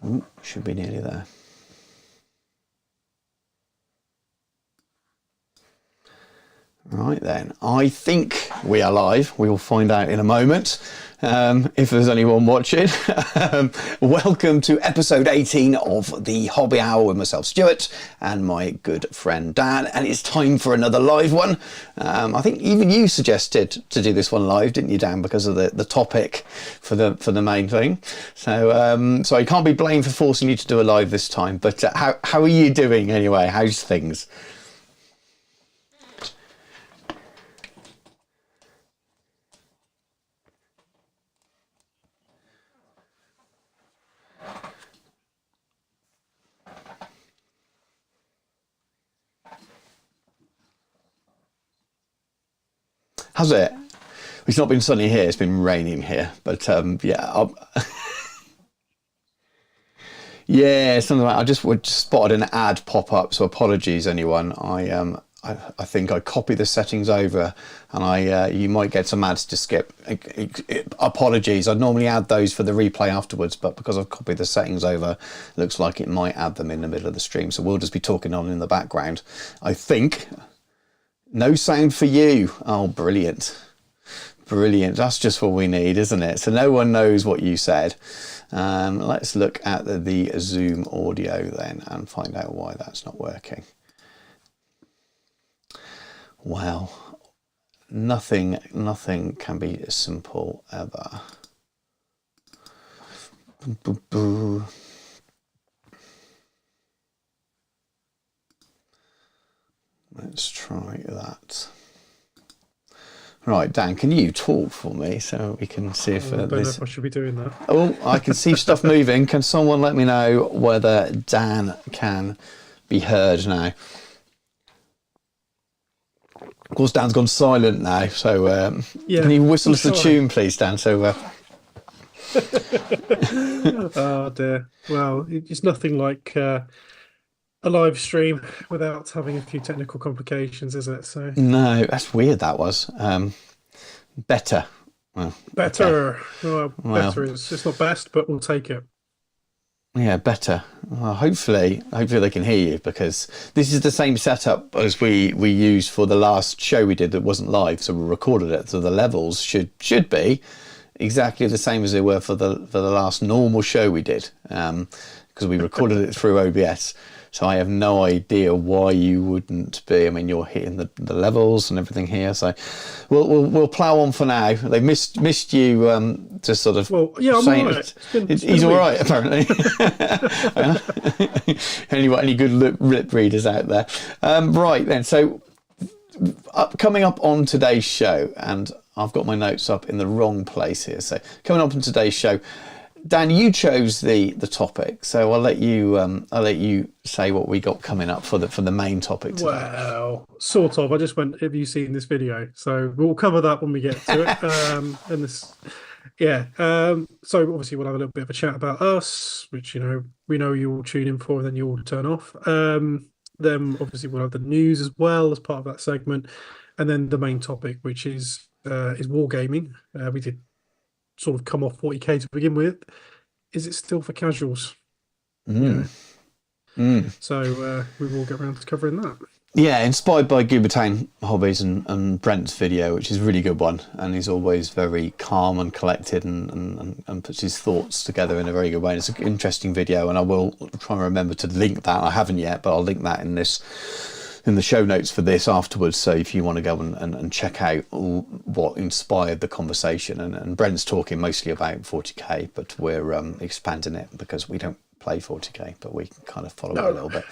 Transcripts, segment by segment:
Ooh, should be nearly there. Right then, I think we are live. We will find out in a moment if there's anyone watching. Welcome to episode 18 of the Hobby Hour with myself, Stuart, and my good friend Dan. And it's time for another live one. I think even you suggested to do this one live, didn't you, Dan? Because of the topic for the main thing. So I can't be blamed for forcing you to do a live this time. But how are you doing anyway? How's things? Has it? It's not been sunny here, it's been raining here, but yeah. Yeah, something like I just spotted an ad pop up, so apologies anyone. I think I copied the settings over, and you might get some ads to skip. Apologies, I'd normally add those for the replay afterwards, but because I've copied the settings over, it looks like it might add them in the middle of the stream, so we'll just be talking on in the background, I think. No sound for you. Oh, brilliant. Brilliant. That's just what we need, isn't it? So no one knows what you said. Let's look at the Zoom audio then and find out why that's not working. Well, nothing can be simple ever. Boo, boo, boo. Let's try that. Right, Dan, can you talk for me so we can see if I don't know if I should be doing that. Oh, I can see stuff moving. Can someone let me know whether Dan can be heard now? Of course, Dan's gone silent now, so yeah, can you whistle us a tune, please, Dan? So. Oh dear. Well, it's nothing like a live stream without having a few technical complications, is it? So no, that's weird. That was better. Well, better. Okay. Well, better is it's not best, but we'll take it. Yeah, better. Well, hopefully they can hear you, because this is the same setup as we used for the last show we did that wasn't live, so we recorded it. So the levels should be exactly the same as they were for the last normal show we did, because we recorded it through OBS. So I have no idea why you wouldn't be. I mean, you're hitting the levels and everything here. So we'll plough on for now. They missed you to sort of. Well, yeah, I'm all right. He's all right, apparently. Any good lip readers out there? Right then. So coming up on today's show, and I've got my notes up in the wrong place here. So coming up on today's show, Dan, you chose the topic, so I'll let you say what we got coming up for the main topic today. Well, sort of. I just went, have you seen this video? So we'll cover that when we get to it. And this, yeah. So obviously we'll have a little bit of a chat about us, which we know you all tune in for, and then you all turn off. Then obviously we'll have the news as well as part of that segment, and then the main topic, which is wargaming. We did sort of come off 40k to begin with. Is it still for casuals? So we will get around to covering that. Yeah, inspired by Goobertown Hobbies and Brent's video, which is a really good one, and he's always very calm and collected and puts his thoughts together in a very good way. And it's an interesting video, and I will try and remember to link that. I haven't yet, but I'll link that in the show notes for this afterwards, so if you want to go and check out what inspired the conversation. And Brent's talking mostly about 40k, but we're expanding it because we don't play 40k, but we can kind of follow it a little bit.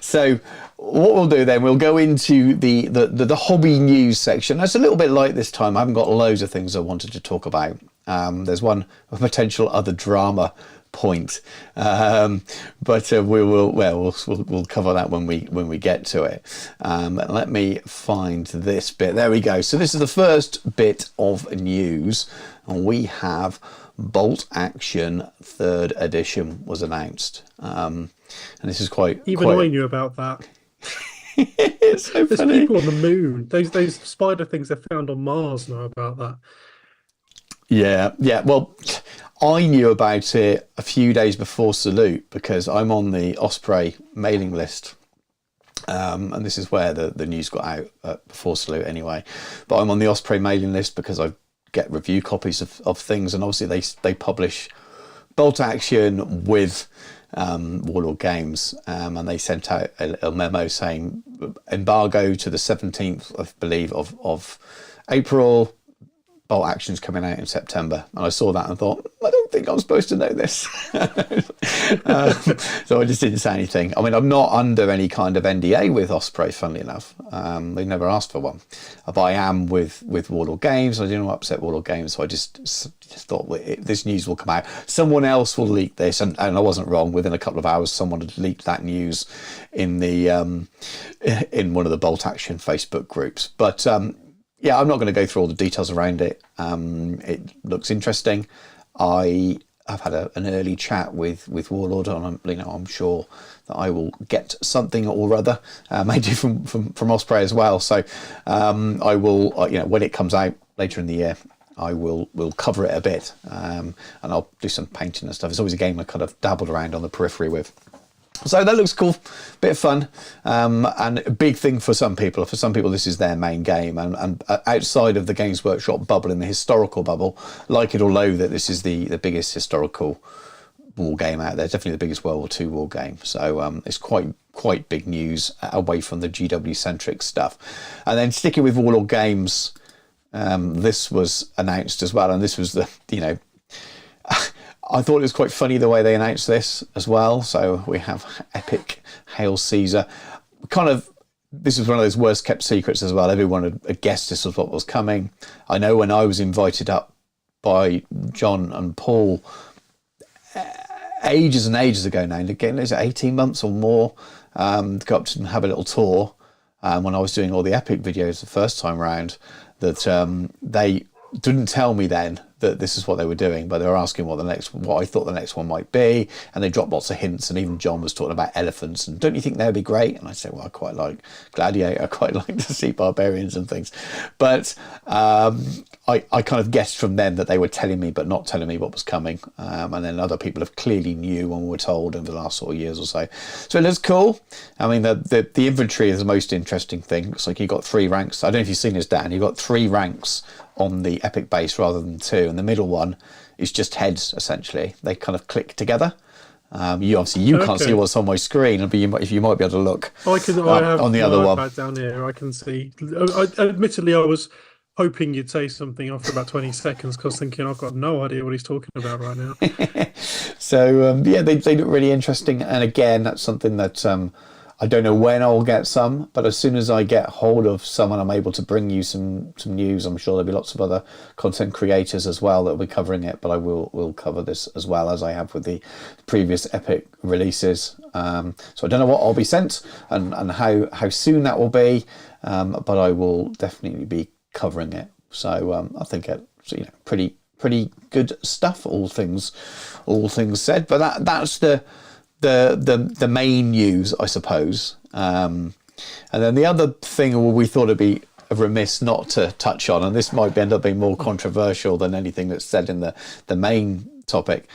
So what we'll do then, we'll go into the hobby news section. That's a little bit light this time. I haven't got loads of things I wanted to talk about. There's a potential other drama point, but we'll cover that when we get to it. Let me find this bit. There we go. So this is the first bit of news, and we have Bolt Action 3rd edition was announced, and this is quite I knew about that. It's so There's funny. people on the moon. Those spider things they found on Mars know about that. Yeah. Well, I knew about it a few days before Salute because I'm on the Osprey mailing list. And this is where the news got out before Salute anyway. But I'm on the Osprey mailing list because I get review copies of things, and obviously they publish Bolt Action with Warlord Games, and they sent out a memo saying embargo to the 17th, I believe, of April. Bolt Action's coming out in September, and I saw that and thought, I don't think I'm supposed to know this. So I just didn't say anything. I mean, I'm not under any kind of NDA with Osprey, funnily enough. They never asked for one. But I am with Warlord Games. I didn't want to upset Warlord Games, so I just thought this news will come out. Someone else will leak this, and I wasn't wrong. Within a couple of hours, someone had leaked that news in the in one of the Bolt Action Facebook groups. But yeah, I'm not going to go through all the details around it. It looks interesting. I have had an early chat with Warlord, and I'm sure that I will get something or other, maybe from Osprey as well. So I will, when it comes out later in the year, I will cover it a bit, and I'll do some painting and stuff. It's always a game I kind of dabbled around on the periphery with. So that looks cool, bit of fun, and a big thing for some people. For some people, this is their main game, and outside of the Games Workshop bubble, in the historical bubble, like it or loathe it, this is the biggest historical war game out there. Definitely the biggest World War II war game. So it's quite big news away from the GW centric stuff. And then sticking with Warlord Games, this was announced as well, and this was I thought it was quite funny the way they announced this as well. So we have Epic Hail Caesar. This was one of those worst kept secrets as well. Everyone had guessed this was what was coming. I know when I was invited up by John and Paul ages and ages ago now, again, is it 18 months or more, to go up to have a little tour. When I was doing all the Epic videos the first time round, that they didn't tell me then that this is what they were doing, but they were asking what I thought the next one might be, and they dropped lots of hints, and even John was talking about elephants, and don't you think they would be great? And I said, well, I quite like Gladiator, I quite like to see barbarians and things, but I kind of guessed from then that they were telling me but not telling me what was coming, and then other people have clearly knew when we were told over the last sort of years or so. So it looks cool. I mean, the inventory is the most interesting thing. It's like you've got 3 ranks. I don't know if you've seen this, Dan. You've got 3 ranks on the Epic base rather than 2, and the middle one is just heads, essentially. They kind of click together. You can't see what's on my screen, but you might be able to look. I have on the other one down here. I can see. Admittedly, I was hoping you'd say something after about 20 seconds, because thinking I've got no idea what he's talking about right now. So yeah, they look really interesting, and again, that's something that I don't know when I'll get some, but as soon as I get hold of some and I'm able to bring you some news, I'm sure there'll be lots of other content creators as well that will be covering it, but I will cover this as well as I have with the previous Epic releases. So I don't know what I'll be sent and how soon that will be, but I will definitely be covering it. So I think it's pretty good stuff, all things said. But that's the main news, I suppose. And then the other thing we thought it'd be remiss not to touch on, and this might end up being more controversial than anything that's said in the main topic,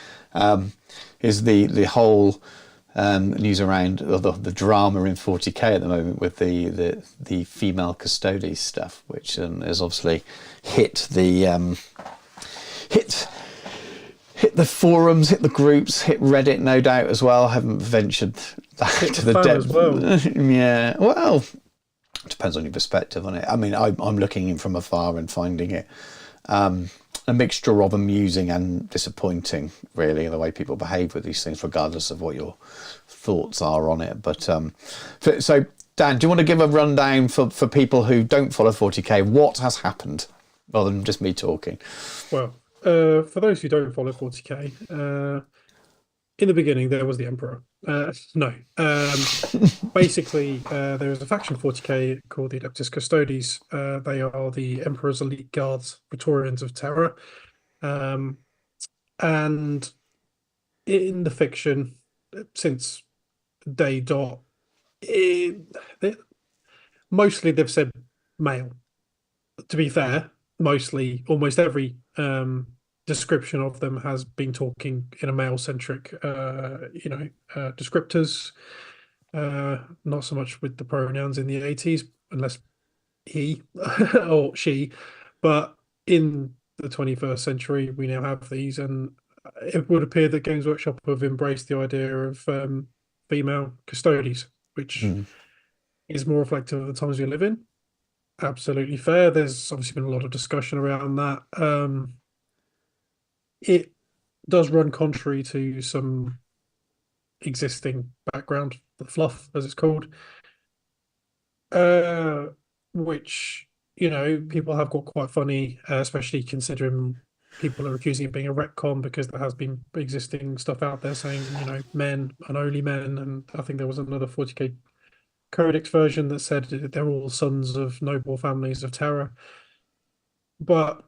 is the whole news around the drama in 40k at the moment with the female Custodes stuff, which has obviously hit the forums, hit the groups, hit Reddit, no doubt as well. I haven't ventured that to the depth. Well. Yeah, well, it depends on your perspective on it. I mean, I'm looking in from afar and finding it a mixture of amusing and disappointing, really, the way people behave with these things, regardless of what your thoughts are on it. But so, Dan, do you want to give a rundown for people who don't follow 40k? What has happened, rather than just me talking? Well, for those who don't follow 40k, in the beginning there was the Emperor. No, basically there is a faction 40k called the Adeptus Custodes. They are the Emperor's elite guards, Praetorians of Terror, and in the fiction, since day dot, mostly they've said male. To be fair, mostly almost every description of them has been talking in a male-centric, descriptors. Not so much with the pronouns in the 80s, unless he or she, but in the 21st century, we now have these, and it would appear that Games Workshop have embraced the idea of female Custodes, which is more reflective of the times we live in. Absolutely fair. There's obviously been a lot of discussion around that. It does run contrary to some existing background, the fluff, as it's called, which, people have got quite funny, especially considering people are accusing it of being a retcon because there has been existing stuff out there saying, men and only men. And I think there was another 40k Codex version that said they're all sons of noble families of terror. But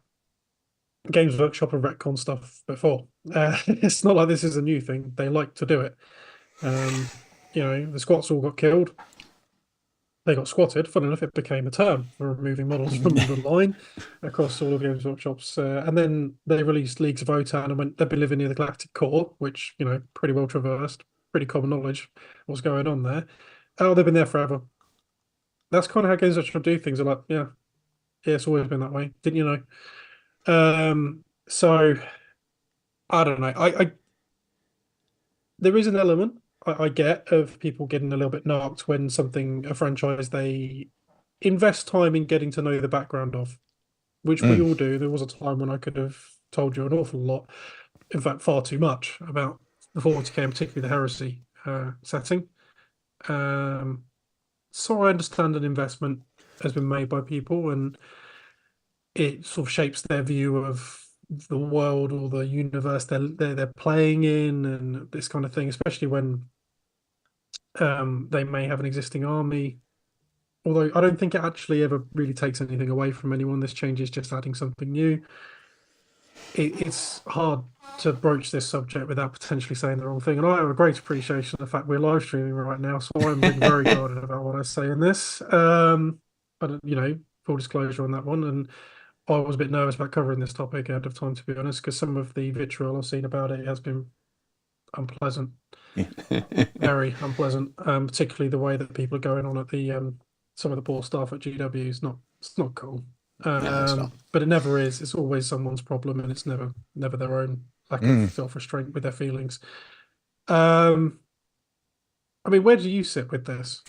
Games Workshop have retcon stuff before. It's not like this is a new thing. They like to do it. The squats all got killed. They got squatted. Fun enough, it became a term for removing models from the line across all of Games Workshops. And then they released Leagues of Votan and went, they've been living near the Galactic Core, which, pretty well traversed, pretty common knowledge what's going on there. Oh, they've been there forever. That's kind of how Games Workshop do things. They're like, yeah, it's always been that way. Didn't you know? So I don't know. I there is an element I get of people getting a little bit narked when a franchise they invest time in getting to know the background of, which we all do. There was a time when I could have told you an awful lot, in fact, far too much about the 40k and particularly the Heresy setting. So I understand an investment has been made by people and it sort of shapes their view of the world or the universe they're playing in and this kind of thing, especially when they may have an existing army. Although I don't think it actually ever really takes anything away from anyone. This change is just adding something new. It's hard to broach this subject without potentially saying the wrong thing. And I have a great appreciation of the fact we're live streaming right now, so I'm being very guarded about what I say in this. But full disclosure on that one. And I was a bit nervous about covering this topic ahead of time, to be honest, because some of the vitriol I've seen about it has been unpleasant, very unpleasant. Particularly the way that people are going on at the some of the poor staff at GW is it's not cool. But it never is. It's always someone's problem, and it's never their own lack of self-restraint with their feelings. I mean, where do you sit with this?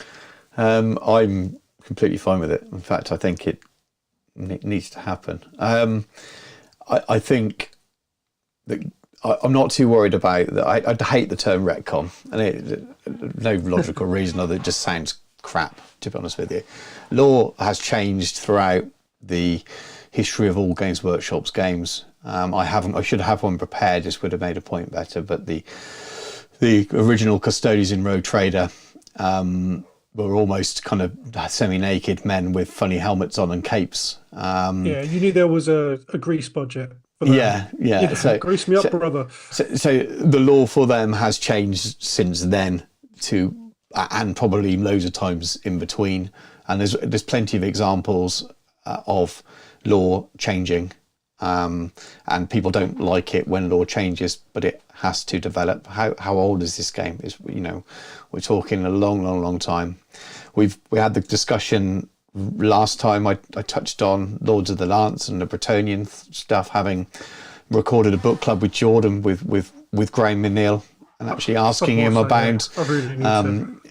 I'm completely fine with it. In fact, I think it needs to happen. I think that I'm not too worried about that. I hate the term retcon, and no logical reason other than it just sounds crap, to be honest with you. Lore has changed throughout the history of all Games Workshop's games. I should have one prepared, just would have made a point better, but the original Custodes in Rogue Trader were almost kind of semi-naked men with funny helmets on and capes. Yeah, you knew there was a grease budget for that. Yeah. So grease me up, brother. So the lore for them has changed since then and probably loads of times in between. And there's plenty of examples of lore changing. And people don't like it when lore changes, but it has to develop. How old is this game? We're talking a long time. We had the discussion last time. I touched on Lords of the Lance and the Bretonian stuff, having recorded a book club with Jordan with Graham McNeil, and actually asking him about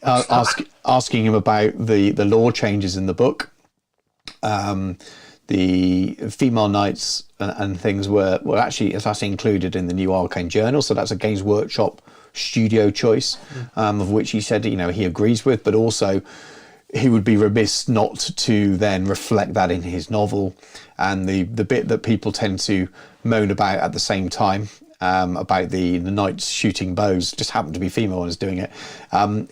asking him about the lore changes in the book. The female knights and things were actually included in the new Arcane Journal, so that's a Games Workshop studio choice, of which he said he agrees with, but also he would be remiss not to then reflect that in his novel. And the bit that people tend to moan about at the same time, about the knights shooting bows, just happened to be female ones doing it.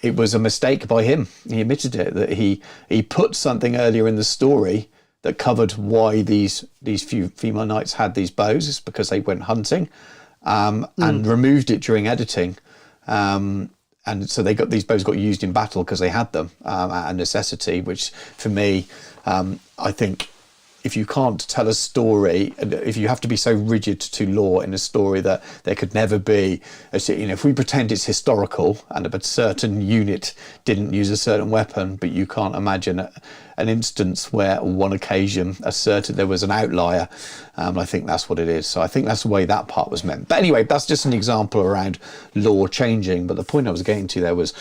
It was a mistake by him. He admitted it, that he put something earlier in the story that covered why these few female knights had these bows. It's because they went hunting, and removed it during editing. And so these bows got used in battle because they had them at a necessity, which for me, I think if you can't tell a story, and if you have to be so rigid to law in a story that there could never be, if we pretend it's historical and a certain unit didn't use a certain weapon, but you can't imagine an instance where on one occasion there was an outlier, I think that's what it is. So I think that's the way that part was meant. But anyway, that's just an example around law changing. But the point I was getting to there was,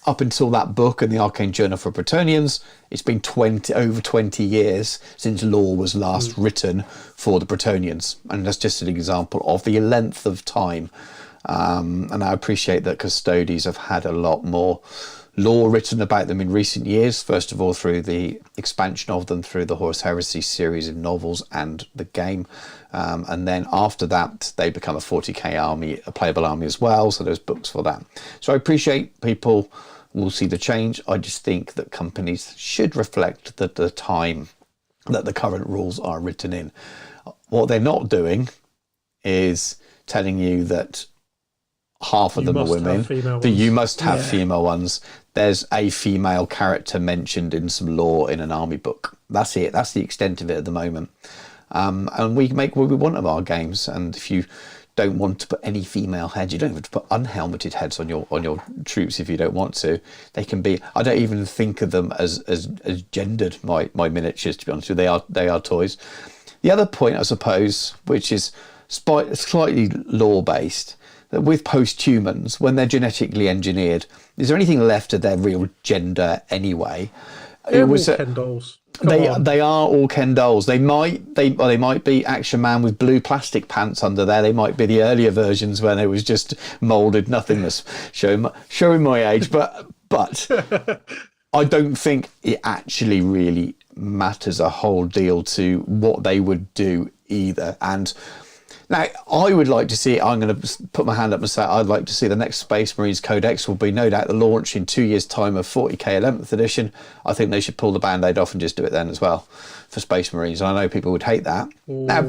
up until that book and the Arcane Journal for Bretonnians, it's been over 20 years since law was last written for the Bretonnians. And that's just an example of the length of time. And I appreciate that Custodes have had a lot more law written about them in recent years. First of all, through the expansion of them through the Horus Heresy series of novels and the game. And then after that, they become a 40k army, a playable army as well. So there's books for that. So I appreciate people will see the change. I just think that companies should reflect the time that the current rules are written in. What they're not doing is telling you that half of them are women, that you must have female ones. There's a female character mentioned in some lore in an army book. That's it. That's the extent of it at the moment. And we make what we want of our games. And if you don't want to put any female heads, you don't have to put unhelmeted heads on your troops if you don't want to. They can be. I don't even think of them as gendered. My miniatures, to be honest with you, they are toys. The other point, I suppose, which is slightly lore based, that with posthumans, when they're genetically engineered, is there anything left of their real gender anyway? They're all Ken dolls. They are all Ken dolls. They might be Action Man with blue plastic pants under there. They might be the earlier versions when it was just moulded nothingness, showing my age. But I don't think it actually really matters a whole deal to what they would do either. And now, I would like to see, I'm going to put my hand up and say, I'd like to see the next Space Marines Codex will be no doubt the launch in 2 years' time of 40k 11th edition. I think they should pull the band-aid off and just do it then as well for Space Marines. I know people would hate that. Now,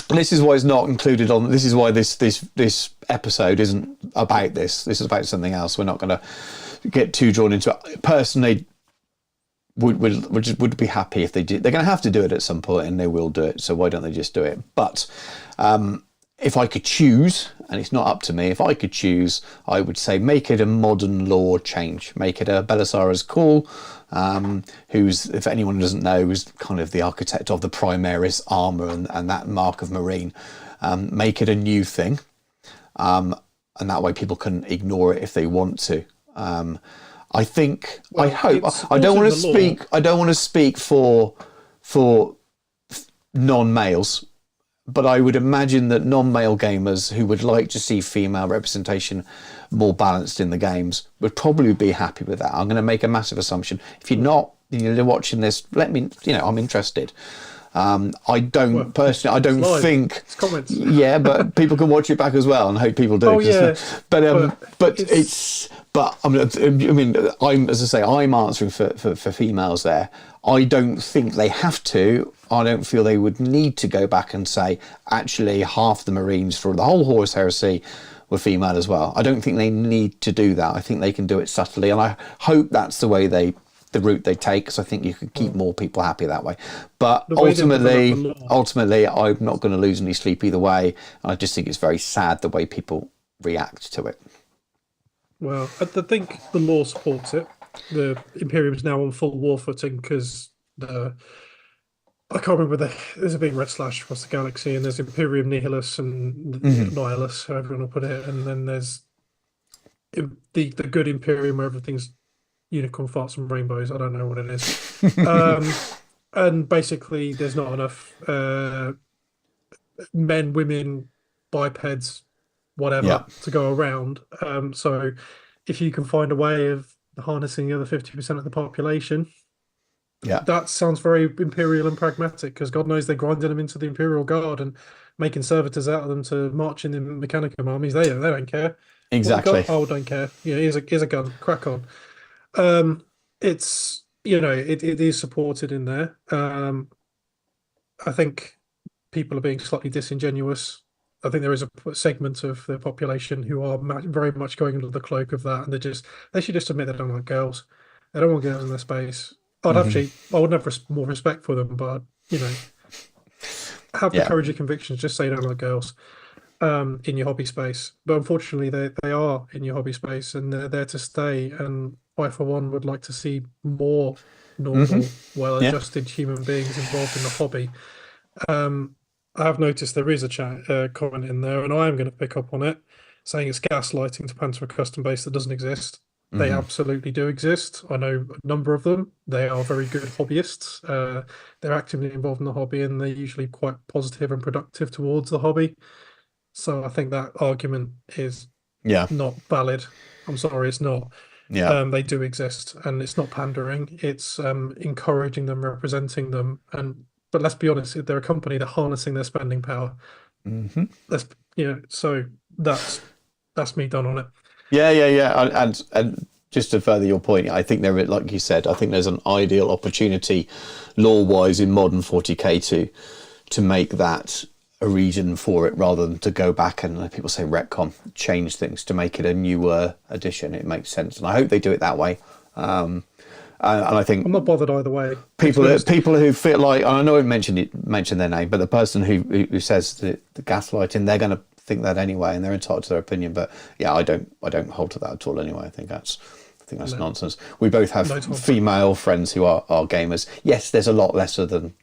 this is why it's not included on, this is why this episode isn't about this. This is about something else. We're not going to get too drawn into it. Personally, would be happy if they did. They're going to have to do it at some point, and they will do it. So why don't they just do it? But if I could choose, and it's not up to me, if I could choose, I would say make it a modern law change. Make it a Belisarius Call, who's, if anyone doesn't know, was kind of the architect of the Primaris armor and that mark of Marine. Make it a new thing, and that way people can ignore it if they want to. I think, well, I hope, I don't want to speak for non-males, but I would imagine that non-male gamers who would like to see female representation more balanced in the games would probably be happy with that. I'm going to make a massive assumption. If you're not, you're watching this, let me, I'm interested. I don't personally. I don't think. It's comments. Yeah, but people can watch it back as well, and I hope people do. Oh yeah. But it's. But I mean, I'm, as I say, I'm answering for females there. I don't think they have to. I don't feel they would need to go back and say, actually, half the Marines for the whole Horus Heresy were female as well. I don't think they need to do that. I think they can do it subtly, and I hope that's the route they take, because I think you can keep more people happy that way. But ultimately, I'm not going to lose any sleep either way. I just think it's very sad the way people react to it. Well, I think the law supports it. The Imperium is now on full war footing because I can't remember, there's a big red slash across the galaxy, and there's Imperium Nihilus and Nihilus, however you want to put it, and then there's the good Imperium where everything's unicorn farts and rainbows. I don't know what it is. And basically there's not enough men, women, bipeds, whatever to go around. So if you can find a way of harnessing the other 50% of the population, that sounds very imperial and pragmatic, because God knows they're grinding them into the Imperial Guard and making servitors out of them to march in the Mechanicum armies. They don't care. Exactly. Don't care. Here's a gun, crack on. It's it is supported in there. I think people are being slightly disingenuous. I think there is a segment of the population who are very much going under the cloak of that, and they should just admit they don't like girls. They don't want girls in their space. I would have more respect for them, but you know, have the Yeah. courage of convictions. Just say you don't like girls in your hobby space. But unfortunately, they are in your hobby space and they're there to stay. And I, for one, would like to see more normal, Yeah. well-adjusted human beings involved in the hobby. Um, I have noticed there is a chat comment in there, and I am going to pick up on it, saying it's gaslighting to pan to a custom base that doesn't exist. They absolutely do exist. I know a number of them. They are very good hobbyists. They're actively involved in the hobby, and they're usually quite positive and productive towards the hobby. So I think that argument is Yeah. not valid. I'm sorry, it's not. Yeah. They do exist, and it's not pandering. It's encouraging them, representing them, and but let's be honest, they're a company that harnessing their spending power. Let's so that's me done on it. Yeah. And just to further your point, I think there, like you said, I think there's an ideal opportunity, law-wise, in modern 40k to make that a region for it, rather than to go back and, people say retcon, change things to make it a newer edition. It makes sense, and I hope they do it that way. And I think I'm not bothered either way. people who feel like, and I know I mentioned their name, but the person who says the gaslighting, they're going to think that anyway, and they're entitled to their opinion. But yeah, I don't hold to that at all anyway. I think that's nonsense. We both have female friends who are gamers. Yes, there's a lot lesser than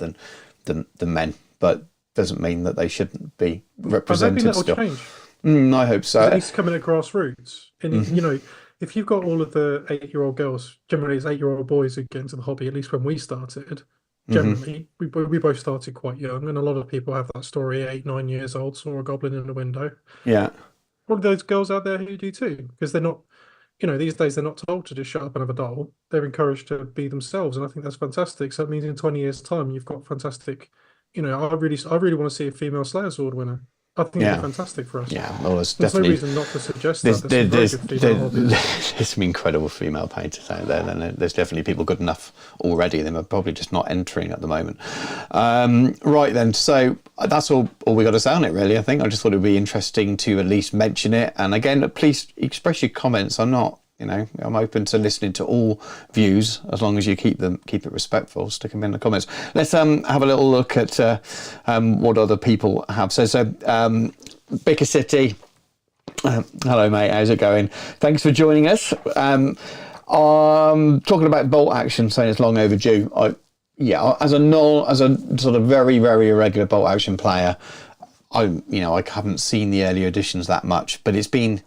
men, but doesn't mean that they shouldn't be represented. I think that'll change. I hope so. It needs to come in at grassroots, and you know, if you've got all of the 8-year-old girls, generally it's 8-year-old boys who get into the hobby. At least when we started, generally we both started quite young, and a lot of people have that story. 8, 9 years old, saw a goblin in the window. Yeah, What are those girls out there who do too? Because they're not, you know, these days they're not told to just shut up and have a doll. They're encouraged to be themselves, and I think that's fantastic. So that means in 20 years' time, you've got fantastic. You know, I really want to see a female Slayer Sword winner. I think it'd be fantastic for us. Yeah, well, there's no definitely reason not to suggest that. There's some incredible female painters out there. Then there's definitely people good enough already. They're probably just not entering at the moment. Right then, so that's all we got to say on it, really. I think I just thought it'd be interesting to at least mention it. And again, please express your comments. I'm open to listening to all views as long as you keep it respectful. Stick them in the comments. Let's have a little look at what other people have said. So Bicker City, hello mate, how's it going? Thanks for joining us. Talking about bolt action, saying it's long overdue. As a sort of very, very irregular bolt action player, I haven't seen the earlier editions that much, but it's been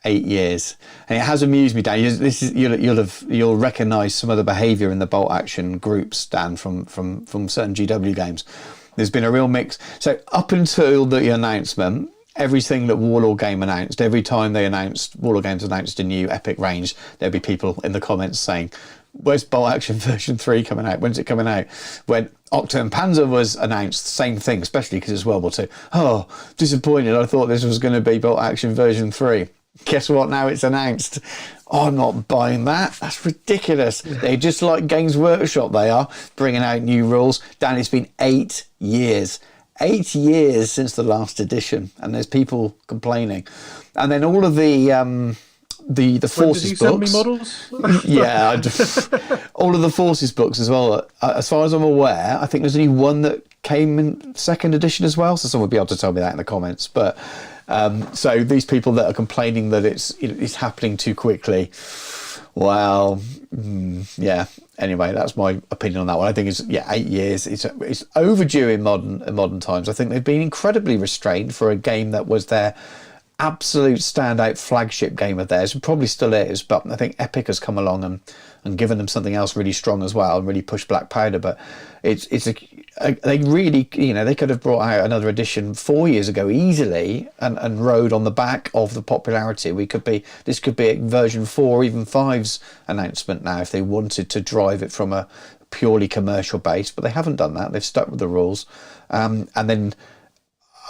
8 years, and it has amused me, Dan. You'll recognise some of the behaviour in the bolt action groups, Dan, from certain GW games. There's been a real mix. So up until the announcement, everything that Warlord Game announced, every time Warlord Games announced a new epic range, there'd be people in the comments saying, "Where's bolt action version 3 coming out? When's it coming out?" When Octa and Panzer was announced, same thing, especially because it's World War II. Oh, disappointed. I thought this was going to be bolt action version 3. Guess what? Now it's announced. Oh, I'm not buying that. That's ridiculous. They're just like Games Workshop. They are bringing out new rules. Dan, it's been 8 years. 8 years since the last edition, and there's people complaining. And then all of the Forces books. Send me models? Yeah, all of the Forces books as well. As far as I'm aware, I think there's only one that came in second edition as well. So someone will be able to tell me that in the comments. But so these people that are complaining that it's happening too quickly, well, yeah. Anyway, that's my opinion on that one. I think it's 8 years. It's overdue in modern times. I think they've been incredibly restrained for a game that was their absolute standout flagship game of theirs, and probably still is. But I think Epic has come along and given them something else really strong as well, and really pushed Black Powder. But they really, they could have brought out another edition 4 years ago easily and rode on the back of the popularity. This could be a version 4, even 5's announcement now if they wanted to drive it from a purely commercial base, but they haven't done that. They've stuck with the rules. And then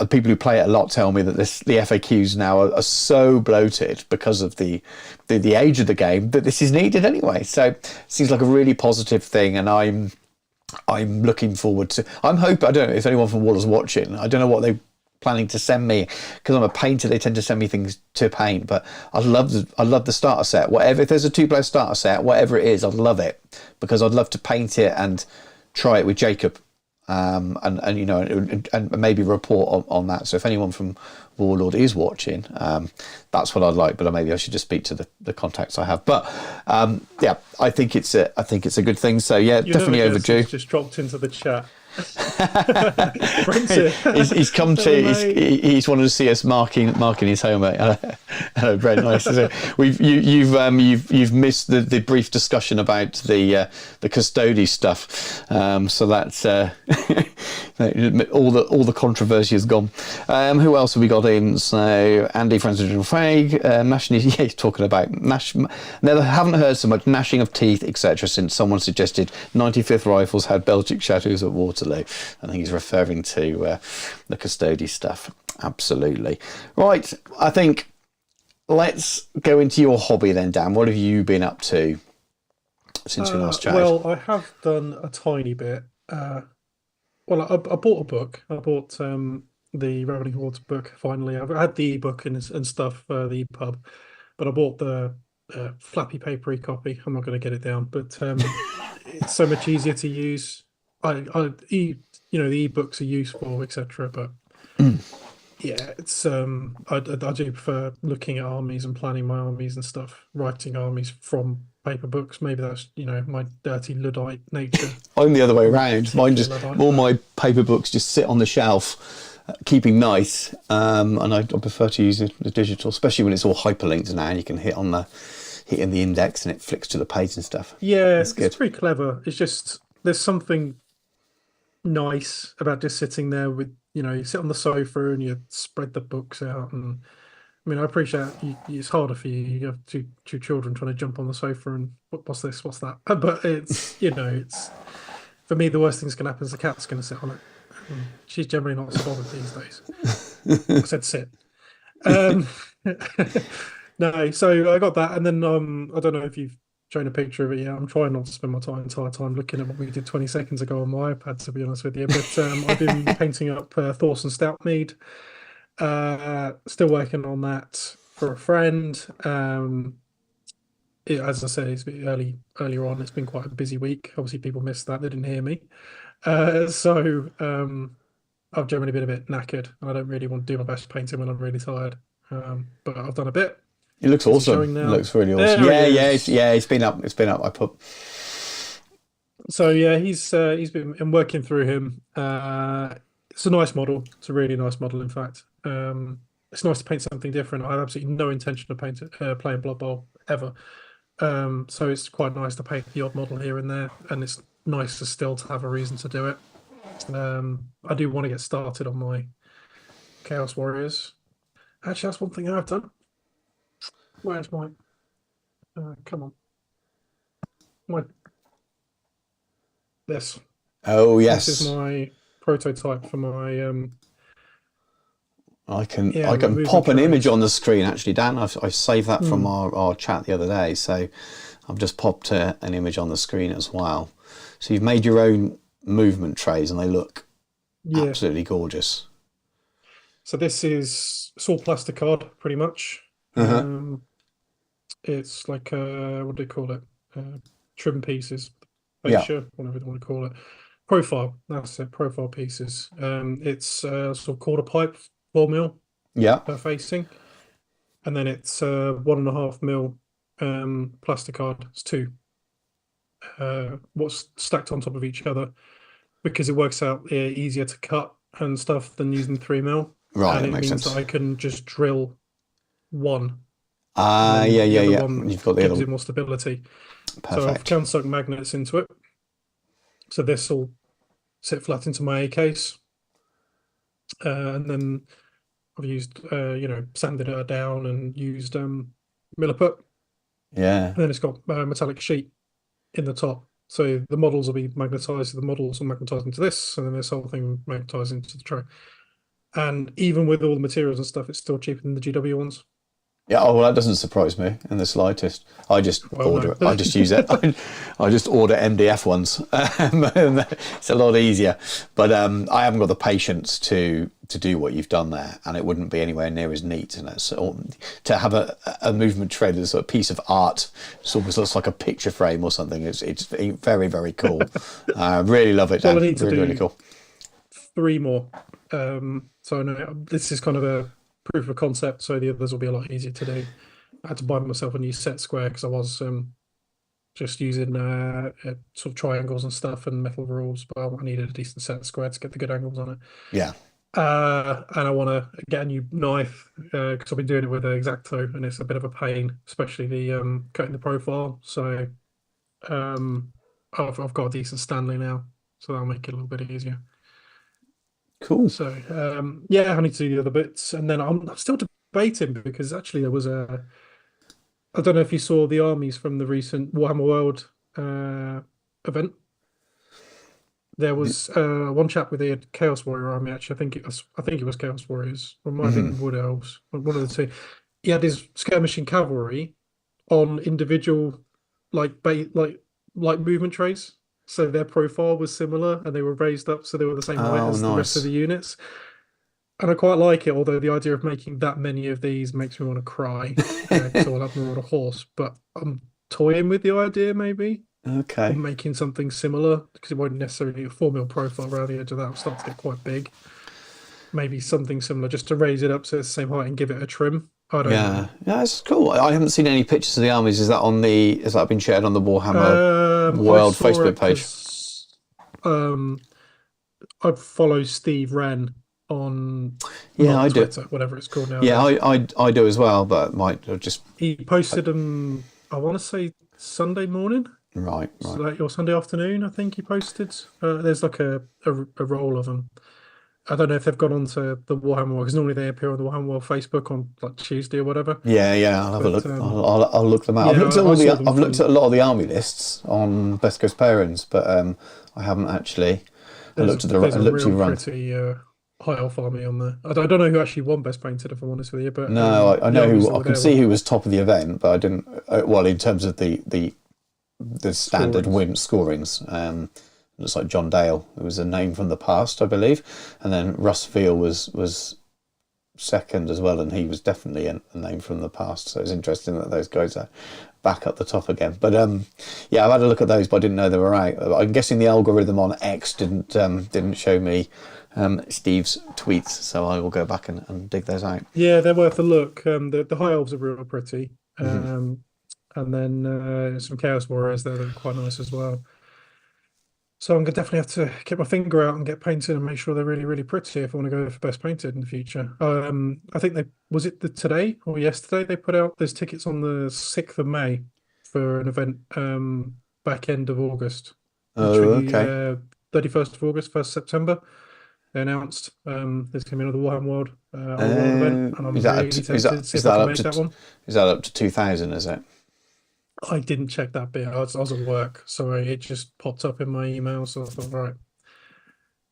people who play it a lot tell me that the FAQs now are so bloated because of the age of the game that this is needed anyway. So it seems like a really positive thing, and I'm looking forward to. I'm hoping. I don't know if anyone from Warlord's watching. I don't know what they planning to send me, because I'm a painter, they tend to send me things to paint. But I love the starter set. Whatever, if there's a 2-player starter set, whatever it is, I'd love it, because I'd love to paint it and try it with Jacob. And you know, and maybe report on that. So if anyone from Warlord is watching, that's what I'd like. But maybe I should just speak to the contacts I have. But yeah, I think it's a good thing. So yeah, definitely overdue. Just dropped into the chat. he's come to. He's wanted to see us marking his home. Hello, Brent. Nice to see you. You've missed the brief discussion about the Custodes stuff. So that's all the controversy has gone. Who else have we got in? So Andy Francis Craig, gnashing. Yeah, he's talking about Never haven't heard so much gnashing of teeth, etc. since someone suggested 95th Rifles had Belgic Shadows at Waterloo. I think he's referring to the Custodes stuff. Absolutely. Right, I think let's go into your hobby then, Dan. What have you been up to since we last chatted? Well, I have done a tiny bit. Well, I bought a book. I bought the Ravening Hordes book, finally. I've had the ebook and stuff, the EPUB, but I bought the flappy papery copy. I'm not going to get it down, but it's so much easier to use. The ebooks are useful, etc. But yeah, it's I do prefer looking at armies and planning my armies and stuff, writing armies from paper books. Maybe that's my dirty Luddite nature. I'm the other way around. Mine just all my paper books just sit on the shelf, keeping nice, and I prefer to use the digital, especially when it's all hyperlinked now and you can hit in the index and it flicks to the page and stuff. Yeah, it's pretty clever. It's just there's something nice about just sitting there with you sit on the sofa and you spread the books out. And I mean, I appreciate it's harder for you. You have two children trying to jump on the sofa and what's this, what's that? But it's it's for me the worst thing's going to happen is the cat's going to sit on it. She's generally not so bothered these days. I said sit. No, so I got that, and then I don't know if you've shown a picture of it. Yeah, I'm trying not to spend my entire time looking at what we did 20 seconds ago on my iPad, to be honest with you. But I've been painting up Thorson Stoutmead. Still working on that for a friend. As I said, it's been earlier on. It's been quite a busy week. Obviously, people missed that; they didn't hear me. So I've generally been a bit knackered, and I don't really want to do my best painting when I'm really tired. But I've done a bit. It looks awesome. It looks really awesome. Yeah. It's been up. I put. So yeah, he's been working through him. It's a nice model. It's a really nice model, in fact. It's nice to paint something different. I have absolutely no intention of playing Blood Bowl ever. So it's quite nice to paint the odd model here and there, and it's nice to still to have a reason to do it. I do want to get started on my Chaos Warriors. Actually, that's one thing I've done. Where's my? Come on. This. Oh yes. This is my prototype for my. I can pop an image on the screen. Actually, Dan, I saved that from our chat the other day. So I've just popped an image on the screen as well. So you've made your own movement trays, and they look absolutely gorgeous. So this is all plasticard, pretty much. It's like what do they call it? Trim pieces, fascia, whatever they want to call it. Profile. That's it. Profile pieces. It's sort of quarter pipe, 4 mil. Per facing, and then it's 1.5 mil plasticard. It's 2. What's stacked on top of each other, because it works out easier to cut and stuff than using 3 mil. Right, and it makes means sense. that I can just drill one. Yeah. You've got the gives other it more stability. Perfect. So I've countersunk magnets into it. So this will sit flat into my A case, and then I've used sanded it down and used milliput. Yeah. And then it's got a metallic sheet in the top. So the models will be magnetized. The models will magnetize into this, and then this whole thing magnetized into the tray. And even with all the materials and stuff, it's still cheaper than the GW ones. Yeah, oh, well, that doesn't surprise me in the slightest. I just Well, order no. it. I just use it. I just order MDF ones. And it's a lot easier. But I haven't got the patience to do what you've done there, and it wouldn't be anywhere near as neat. And it's to have a movement trade as a piece of art. It almost looks like a picture frame or something. It's very, very cool. I really love it, Dan. Well, I need to Really, do really cool. 3 more. So I know this is kind of a proof of concept, so the others will be a lot easier to do. I had to buy myself a new set square because I was just using sort of triangles and stuff and metal rules, but I needed a decent set square to get the good angles on it. Yeah. And I want to get a new knife because I've been doing it with an X-Acto, and it's a bit of a pain, especially the cutting the profile. So I've got a decent Stanley now, so that'll make it a little bit easier. Cool. So yeah, I need to do the other bits, and then I'm still debating because actually there was I don't know if you saw the armies from the recent Warhammer World event. There was one chap with the Chaos Warrior army. Actually, I think it was Chaos Warriors, or it might have been Wood Elves, one of the two. He had his skirmishing cavalry on individual like movement trays. So their profile was similar, and they were raised up, so they were the same height as the rest of the units. And I quite like it, although the idea of making that many of these makes me want to cry. So I'll have them on a horse. But I'm toying with the idea, maybe. Okay. Of making something similar, because it won't necessarily be a 4mm profile around the edge of that. It'll start to get quite big. Maybe something similar, just to raise it up so it's the same height and give it a trim. I don't know. Yeah, it's cool. I haven't seen any pictures of the armies. Has that been shared on the Warhammer World Facebook page? I follow Steve Wren on I Twitter, do. whatever it's called now. Yeah, I do as well, but might have just He posted them. I want to say Sunday morning, right. or Sunday afternoon. I think he posted. There's like a roll of them. I don't know if they've gone onto the Warhammer World, because normally they appear on the Warhammer World Facebook on like Tuesday or whatever. Yeah, I'll have a look. I'll look them out. Yeah, I've looked at a lot of the army lists on Best Coast Pairings, but I haven't actually. I looked at the run. Pretty high elf army on there. I don't know who actually won Best Painted, if I'm honest with you, but no, I know who. I can see who was top of the event, but I didn't. Well, in terms of the standard win scorings. Looks like John Dale. It was a name from the past, I believe, and then Russ Veal was second as well, and he was definitely a name from the past. So it's interesting that those guys are back at the top again. But yeah, I've had a look at those, but I didn't know they were out. I'm guessing the algorithm on X didn't show me Steve's tweets, so I will go back and dig those out. Yeah, they're worth a look. The high elves are real pretty, and then some Chaos Warriors there that are quite nice as well. So I'm gonna definitely have to get my finger out and get painted and make sure they're really, really pretty if I want to go for Best Painted in the future. I think today or yesterday they put out, there's tickets on the 6th of May for an event back end of August. Okay. 31st of August, 1st September. They announced there's going to be another Warhammer World event, and I'm really tempted to see if I can make that one. Is that up to 2,000? Is it? I didn't check that bit. I was at work, so it just popped up in my email. So I thought, right,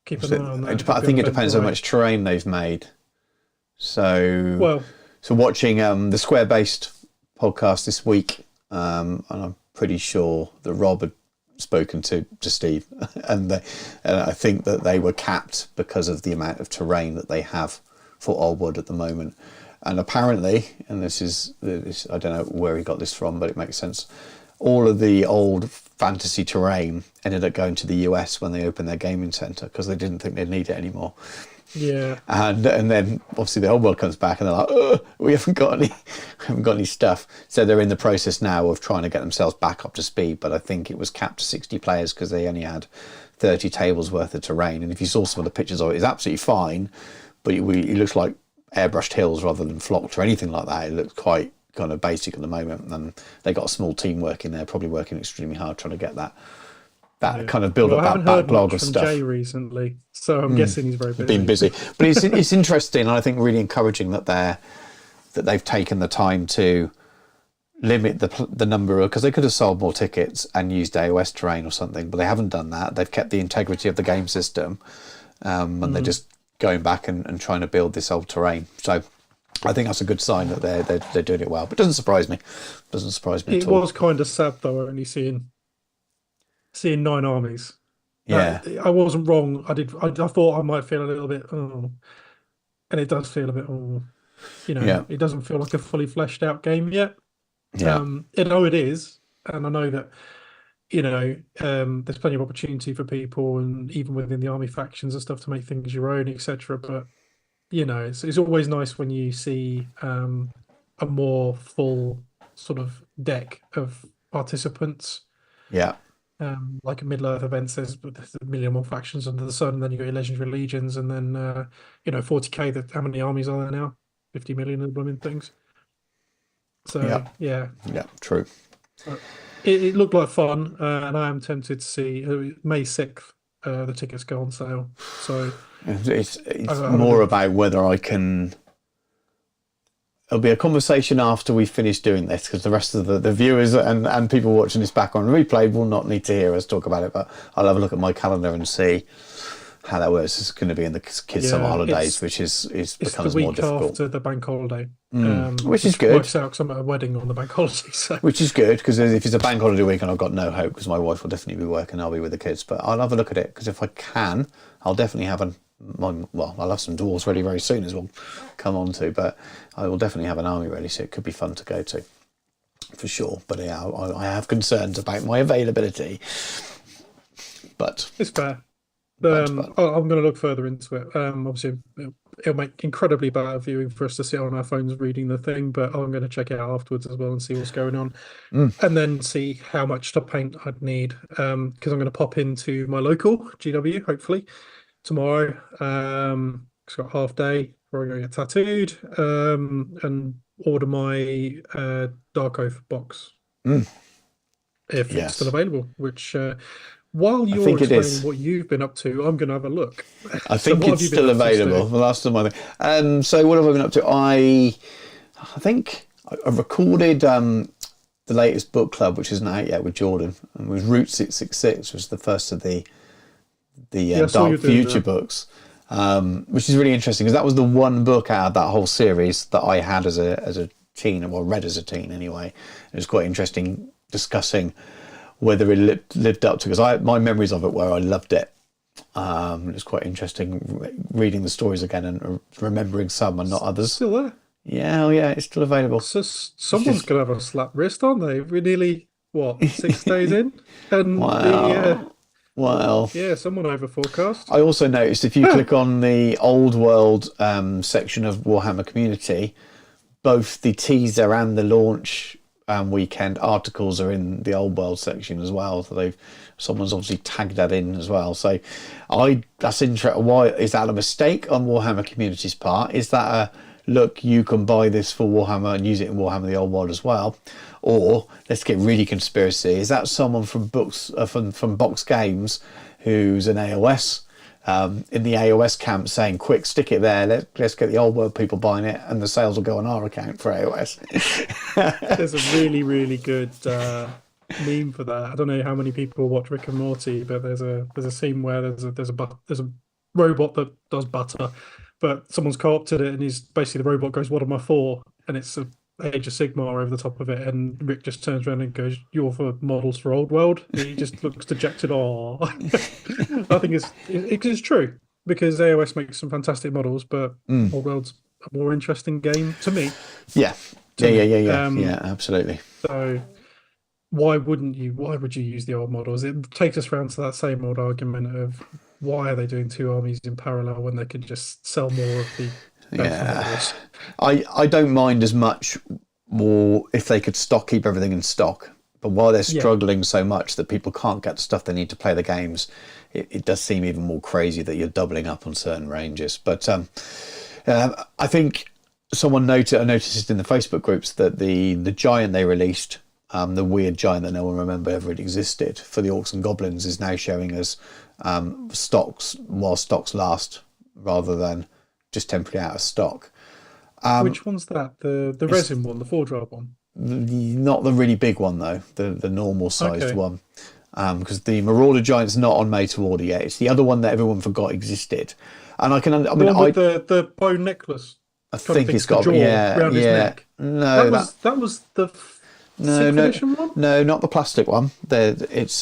keep an eye on that. I think it depends how much terrain they've made. So watching the Square Based podcast this week, and I'm pretty sure that Rob had spoken to Steve, and I think that they were capped because of the amount of terrain that they have for Old Wood at the moment. And apparently, and this I don't know where he got this from, but it makes sense, all of the old fantasy terrain ended up going to the US when they opened their gaming centre because they didn't think they'd need it anymore. Yeah. And then obviously the Old World comes back and they're like, we haven't got any stuff. So they're in the process now of trying to get themselves back up to speed. But I think it was capped to 60 players because they only had 30 tables worth of terrain. And if you saw some of the pictures of it, it's absolutely fine, but it looks like airbrushed hills rather than flocked or anything like that. It looks quite kind of basic at the moment, and they got a small team working there, probably working extremely hard trying to get that kind of build up that backlog of stuff. Jay recently, so I'm guessing he's very busy. Been busy, but it's interesting, and I think really encouraging that they've taken the time to limit the number of, because they could have sold more tickets and used AOS terrain or something, but they haven't done that. They've kept the integrity of the game system, and they're just going back and trying to build this old terrain. So I think that's a good sign that they're doing it well. But it doesn't surprise me. Doesn't surprise me It at all. was kind of sad though, only seeing 9 armies. Yeah, I wasn't wrong. I thought I might feel a little bit, and it does feel a bit, yeah, it doesn't feel like a fully fleshed out game yet. yeah, I know it is, and I know that, there's plenty of opportunity for people, and even within the army factions and stuff, to make things your own, etc. But it's always nice when you see a more full sort of deck of participants. yeah, Like at Middle Earth events, there's a million more factions under the sun, and then you got your legendary legions, and then 40k. How many armies are there now? 50 million of the blooming things. So yeah, yeah, yeah. True. uh, it looked like fun, and I am tempted to see May 6th. The tickets go on sale, so It's I more would. about whether I can. It'll be a conversation after we finish doing this, because the rest of the viewers and people watching this back on replay will not need to hear us talk about it. But I'll have a look at my calendar and see how that works. It's going to be in the kids' summer Yeah, holidays, which is it's the becomes more week difficult. after the bank holiday, Which is good. Works out 'cause I'm at a wedding on the bank holiday, so Which is good, because if it's a bank holiday weekend, I've got no hope, because my wife will definitely be working. I'll be with the kids, but I'll have a look at it, because if I can, I'll definitely have I'll have some dwarves ready very soon, as we'll come on to, but I will definitely have an army ready, so it could be fun to go to for sure. But yeah, I have concerns about my availability, but it's fair. but I'm going to look further into it. Obviously, it'll make incredibly bad viewing for us to sit on our phones reading the thing, but I'm going to check it out afterwards as well and see what's going on, and then see how much to paint I'd need. Because I'm going to pop into my local GW hopefully tomorrow. It's got half day before I go get tattooed. And order my Dark Oath box if it's yes, still available. Which while I you're think it explaining is. what you've been up to, I'm going to have a look. I So think what have it's you been still up to, Stu? available. The last time so what have I been up to? I think I recorded the latest book club, which isn't out yet, with Jordan, and it was Route 666, was the first of the Yeah, I saw you Dark doing Future that. books, which is really interesting, because that was the one book out of that whole series that I had as a teen, or read as a teen anyway. It was quite interesting discussing whether it lived up to, because my memories of it were I loved it. It was quite interesting reading the stories again and remembering some and not others. Still there. Yeah, oh yeah, it's still available. So someone's going to have a slap wrist, aren't they? We're nearly, what, 6 days in? And Wow. Well, yeah, someone over forecast. I also noticed if you click on the old world section of Warhammer Community, both the teaser and the launch weekend articles are in the old world section as well. So someone's obviously tagged that in as well. So that's interesting. Why is that a mistake on Warhammer Community's part? Is that a look, you can buy this for Warhammer and use it in Warhammer the old world as well? Or let's get really conspiracy, is that someone from books from Box Games who's an AOS in the AOS camp saying, quick, stick it there, let's get the old world people buying it, and the sales will go on our account for AOS? There's a really, really good meme for that. I don't know how many people watch Rick and Morty, but there's a scene where there's a robot that does butter, but someone's co-opted it, and he's basically, the robot goes, "What am I for?" And it's a Age of Sigmar over the top of it, and Rick just turns around and goes, "You're for models for old world." And he just looks dejected. Oh, I think it's true, because AOS makes some fantastic models, but old world's a more interesting game to me. Yeah, To me. yeah, absolutely. So why would you use the old models? It takes us round to that same old argument of, why are they doing two armies in parallel when they could just sell more of the better models? I don't mind as much more if they could keep everything in stock. But while they're struggling so much that people can't get the stuff they need to play the games, it does seem even more crazy that you're doubling up on certain ranges. But I think someone I noticed in the Facebook groups that the giant they released, the weird giant that no one remember ever existed, for the Orcs and Goblins, is now showing us stocks while stocks last, rather than just temporarily out of stock. Which one's that? The resin one, the 4-drop one? Not the really big one though, the normal sized Okay. one, because the Marauder Giant's not on made to order yet. It's the other one that everyone forgot existed, and I The one with the bone necklace. I Kind of think it's the got, jaw yeah, round his yeah. neck. No, That was the no, sixth no, edition one. no, not the plastic one. No, It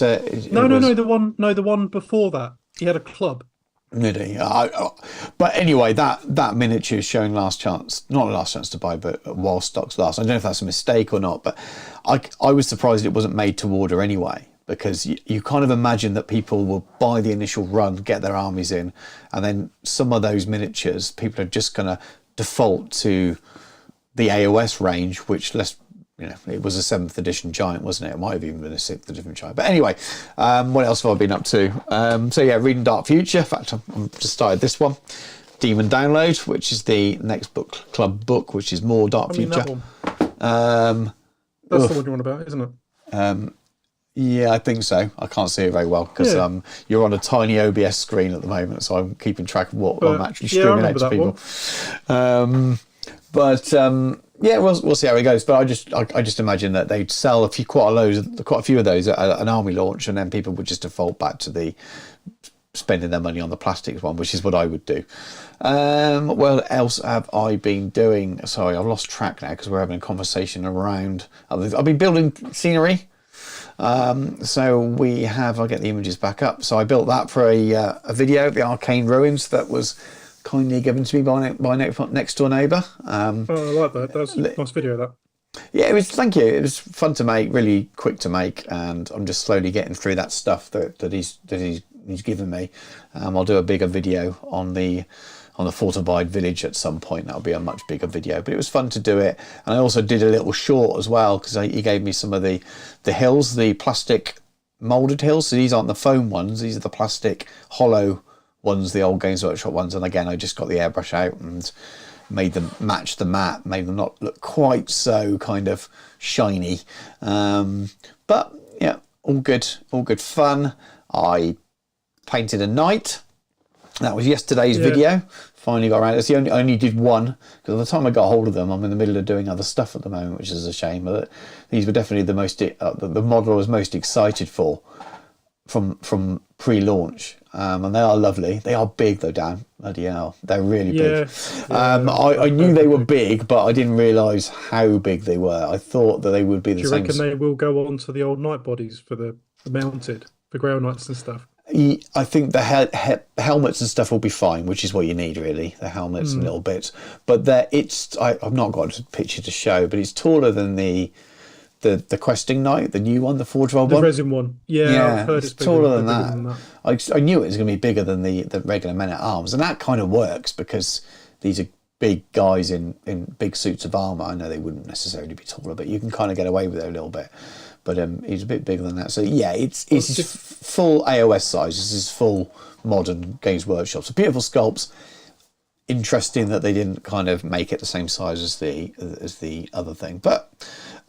no, was. no, the one before that. He had a club. Really? But anyway, that miniature is showing last chance, not last chance to buy, but while stocks last. I don't know if that's a mistake or not, but I was surprised it wasn't made to order anyway, because you kind of imagine that people will buy the initial run, get their armies in, and then some of those miniatures, people are just going to default to the AOS range, which it was a 7th edition giant, wasn't it? It might have even been a 6th edition giant. But anyway, what else have I been up to? So yeah, reading Dark Future. In fact, I've just started this one. Demon Download, which is the next book club book, which is more Dark Future. That one. That's the one you're on about, isn't it? Yeah, I think so. I can't see it very well because you're on a tiny OBS screen at the moment, so I'm keeping track of what I'm actually streaming out to people. Yeah, we'll see how it goes. But I just imagine that they'd sell quite a few of those at an army launch, and then people would just default back to the spending their money on the plastics one, which is what I would do. What else have I been doing? Sorry, I've lost track now because we're having a conversation around. I've been building scenery. So we have. I'll get the images back up. So I built that for a video, the Arcane Ruins, that was kindly given to me by next door neighbour. I like that. That was a nice video, that. Yeah, it was. Thank you. It was fun to make, really quick to make, and I'm just slowly getting through that stuff that he's given me. I'll do a bigger video on the fortified village at some point. That'll be a much bigger video, but it was fun to do it. And I also did a little short as well because he gave me some of the hills, the plastic molded hills. So these aren't the foam ones; these are the plastic hollow ones, the old Games Workshop ones. And again, I just got the airbrush out and made them match the mat, made them not look quite so kind of shiny. But yeah, all good fun. I painted a knight. That was yesterday's video. Finally got around. I only did one because by the time I got hold of them, I'm in the middle of doing other stuff at the moment, which is a shame. But these were definitely the model I was most excited for from pre-launch, and they are lovely. They are big though, Dan. Bloody hell, they're really big. I knew they were big, but I didn't realise how big they were. I thought that they would be the same. Do you reckon they will go on to the old knight bodies for the mounted, the Grail Knights and stuff? I think the helmets and stuff will be fine, which is what you need really, the helmets and little bits. But I've not got a picture to show, but it's taller than the questing knight, the new one, the Forge World one. The resin one. Yeah, I've heard it's taller than that. I knew it was going to be bigger than the regular men at arms, and that kind of works because these are big guys in big suits of armour. I know they wouldn't necessarily be taller, but you can kind of get away with it a little bit. But he's a bit bigger than that. So yeah, it's full AOS size. This is full modern Games Workshop. So beautiful sculpts. Interesting that they didn't kind of make it the same size as the other thing. But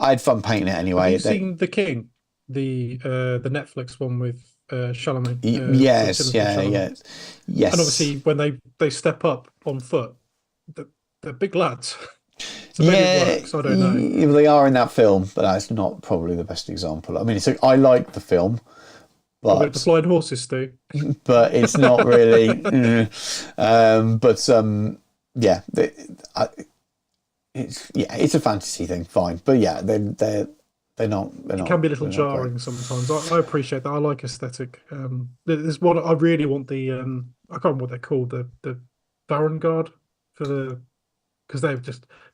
I had fun painting it anyway. Have you seen The King, the Netflix one with Chalamet? Yes. And obviously when they step up on foot, they're big lads. So maybe it works, I don't know. They are in that film, but that's not probably the best example. I mean, I like the film, but the flying horses do. But it's not really. It's a fantasy thing, fine. But yeah, they're not. It can be a little jarring sometimes. I appreciate that. I like aesthetic. There's one I really want. I can't remember what they're called. The Baron Guard because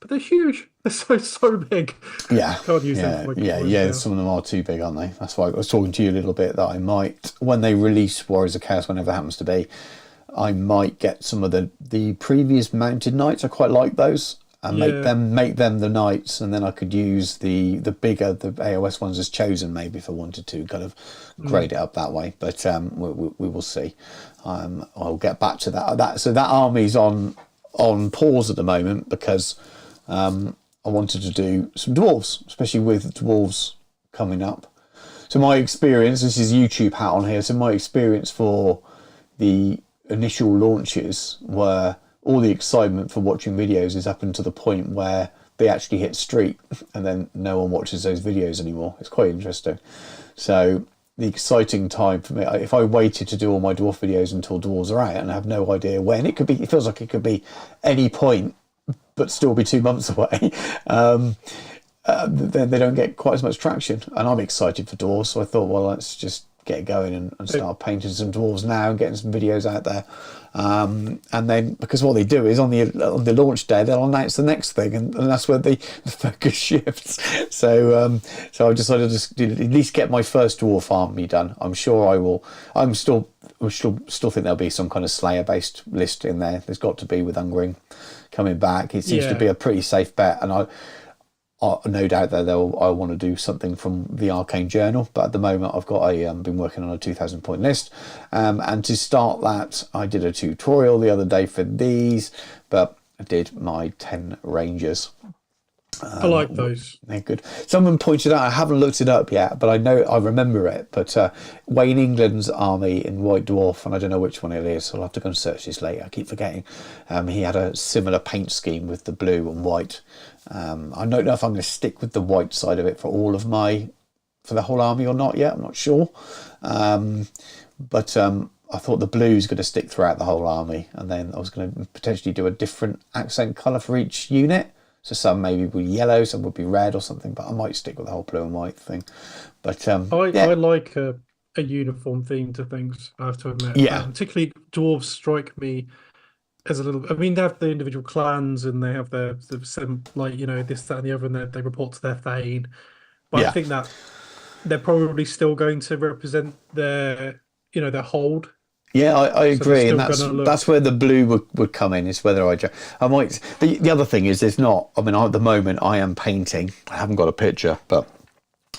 but they're huge. They're so big. Yeah, can't use them. Some of them are too big, aren't they? That's why I was talking to you a little bit that I might, when they release Warriors of Chaos, whenever it happens to be, I might get some of the previous mounted knights. I quite like those, and make them the knights, and then I could use the AOS ones as chosen maybe if I wanted to kind of grade it up that way. But we will see. I'll get back to that. So that army's on pause at the moment because I wanted to do some dwarves, especially with dwarves coming up. So my experience, this is YouTube hat on here, so my experience for the initial launches were all the excitement for watching videos is up until the point where they actually hit street and then no one watches those videos anymore. It's quite interesting. So the exciting time for me, if I waited to do all my dwarf videos until dwarves are out and I have no idea when, it feels like it could be any point but still be 2 months away, then they don't get quite as much traction. And I'm excited for dwarves, so I thought, well, let's just get going and start painting some dwarves now and getting some videos out there. And then, because what they do is on the launch day, they'll announce the next thing, and that's where the focus shifts. So I decided to just at least get my first dwarf army done. I'm sure I will. I still think there'll be some kind of Slayer based list in there. There's got to be, with Ungring coming back. It seems to be a pretty safe bet, and I no doubt that I want to do something from the Arcane Journal, but at the moment I've got been working on a 2,000 point list, and to start that I did a tutorial the other day for these, but I did my 10 Rangers. I like those. They're good. Someone pointed out, I haven't looked it up yet, but I remember it, but Wayne England's army in White Dwarf, and I don't know which one it is, so I'll have to go and search this later. I keep forgetting. He had a similar paint scheme with the blue and white. I don't know if I'm going to stick with the white side of it for the whole army or not yet. I'm not sure. But I thought the blue is going to stick throughout the whole army, and then I was going to potentially do a different accent colour for each unit. So some maybe would be yellow, some would be red or something, but I might stick with the whole blue and white thing. But I like a uniform theme to things, I have to admit. Yeah. Particularly dwarves strike me as a little. I mean, they have the individual clans and they have the some, like, you know, this, that, and the other, and they report to their Thane. But I think that they're probably still going to represent their hold. Yeah, I agree, and that's where the blue would come in. Is whether I might. The other thing is, there's not. I mean, at the moment I am painting. I haven't got a picture, but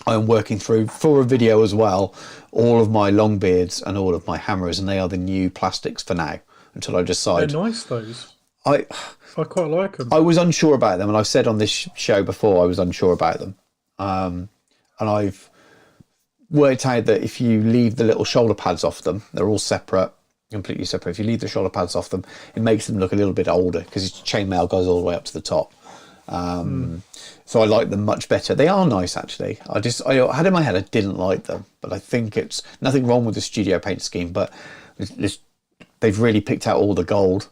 I'm working through for a video as well all of my Longbeards and all of my hammers, and they are the new plastics for now until I decide. They're nice, those. I quite like them. I was unsure about them, and I've said on this show before I was unsure about them, and I've worked out that if you leave the little shoulder pads off them, they're all separate, completely separate. If you leave the shoulder pads off them, it makes them look a little bit older because chainmail goes all the way up to the top. So I like them much better. They are nice, actually. I had in my head I didn't like them, but I think it's nothing wrong with the studio paint scheme, but they've really picked out all the gold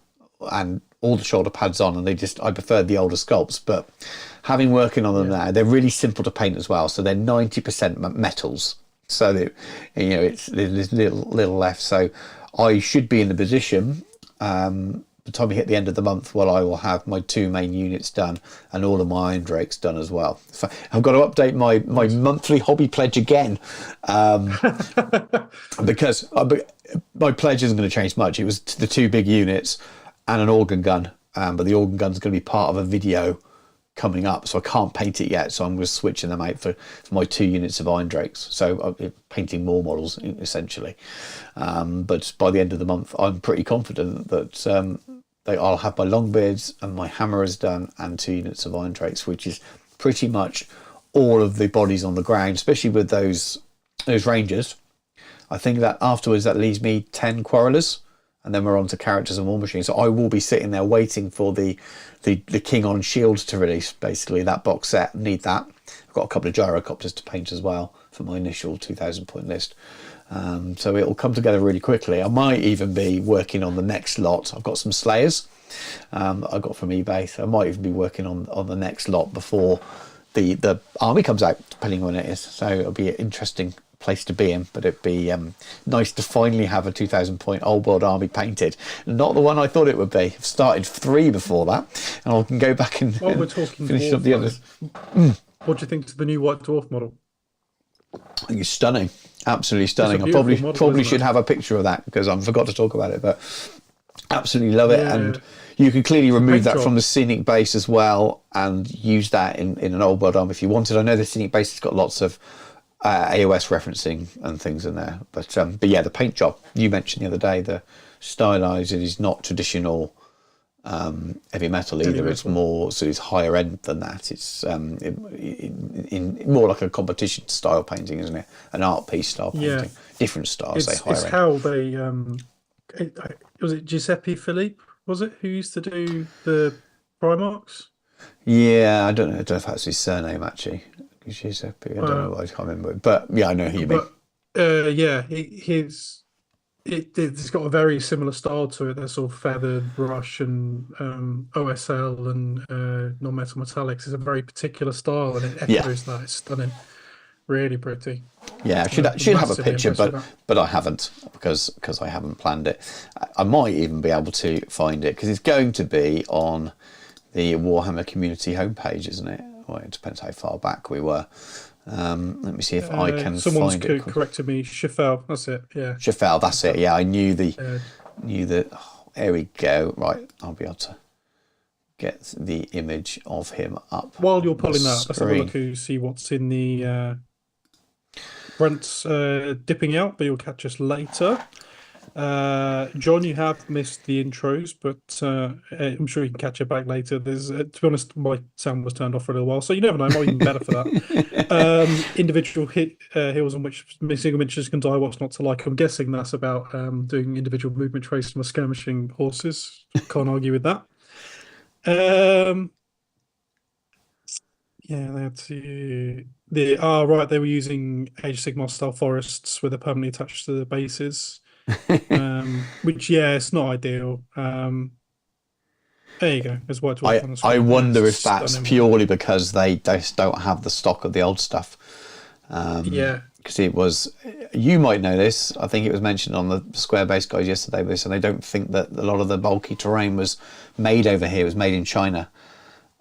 and all the shoulder pads on, and I preferred the older sculpts. But having working on them now, they're really simple to paint as well. So they're 90% metals. So that, there's little left. So I should be in the position the time we hit the end of the month, I will have my 2 main units done and all of my Iron Drakes done as well. So I've got to update my monthly hobby pledge again, because my pledge isn't going to change much. It was the 2 big units and an organ gun, but the organ gun's going to be part of a video coming up, so I can't paint it yet, so I'm just switching them out for my 2 units of Iron Drakes, so I'm painting more models essentially, but by the end of the month I'm pretty confident that I'll have my Longbeards and my Hammerers done and 2 units of Iron Drakes, which is pretty much all of the bodies on the ground, especially with those Rangers. I think that afterwards that leaves me 10 Quarrelers, and then we're on to characters and war machines. So I will be sitting there waiting for the King on Shield to release, basically, that box set. Need that. I've got a couple of gyrocopters to paint as well for my initial 2,000 point list. So it'll come together really quickly. I might even be working on the next lot. I've got some Slayers I got from eBay, so I might even be working on the next lot before the army comes out, depending on when it is. So it'll be an interesting place to be in, but it'd be nice to finally have a 2,000 point old world army painted, not the one I thought it would be. I've started 3 before that, and I can go back and, we're talking finish up the others. What do you think to the new White Dwarf model? I think it's stunning, absolutely stunning. I model, probably should have a picture of that because I forgot to talk about it, but absolutely love it. And you can clearly remove that from the scenic base as well and use that in an old world army if you wanted. I know the scenic base has got lots of AOS referencing and things in there, but yeah, the paint job you mentioned the other day, the stylized, it is not traditional heavy metal either. It's more, so it's higher end than that. It's in more like a competition style painting, isn't it? An art piece style painting. Different styles. It's end. How they was it Giuseppe Philippe, was it, who used to do the Primarchs? Yeah, I don't know if that's his surname actually. Giuseppe, I don't know, I can't remember, but yeah, I know who you mean. Yeah, his it's got a very similar style to it. That sort of feathered brush and OSL and non-metal metallics is a very particular style, and it Yeah, echoes that. It's stunning, really pretty. yeah. I So should have a massively picture, impressed with that. but I haven't because I haven't planned it. I might even be able to find it because it's going to be on the Warhammer community homepage, isn't it? Well, it depends how far back we were. Let me see if I can Someone's find it. Corrected me. Schifel, that's it. Yeah. Sheffield, that's it. Yeah, I knew Uh, the. Oh, there we go. Right, I'll be able to get the image of him up. while you're on the pulling that, let's have a screen. look to see what's in the Brent's dipping out, but you'll catch us later. John, you have missed the intros, but I'm sure you can catch it back later. There's, to be honest, my sound was turned off for a little while, so you never know. It might be even better for that. Individual hills on which single miniatures can die. What's not to like? I'm guessing that's about doing individual movement trace from skirmishing horses. Can't argue with that. Yeah, they had to. Right. They were using Age of Sigmar style forests where they're permanently attached to the bases. Which it's not ideal. There you go. There's white dwarf on the screen. I wonder if that's Stunning. purely because they just don't have the stock of the old stuff. Yeah. Because it was, you might know this, I think it was mentioned on the Square Base guys yesterday, but they don't think that a lot of the bulky terrain was made over here, it was made in China.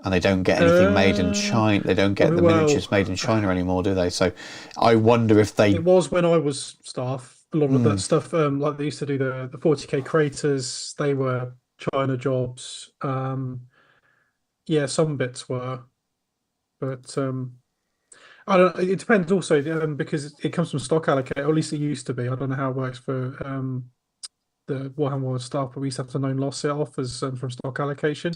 And they don't get anything made in China. They don't get the miniatures made in China anymore, do they? So I wonder if they... It was when I was staff. A lot of that stuff, like they used to do the 40k craters, they were China jobs. Yeah, some bits were, but I don't. It depends also because it comes from stock allocate, or at least it used to be. I don't know how it works for the Warhammer staff, but we used to have to known loss it off as from stock allocation.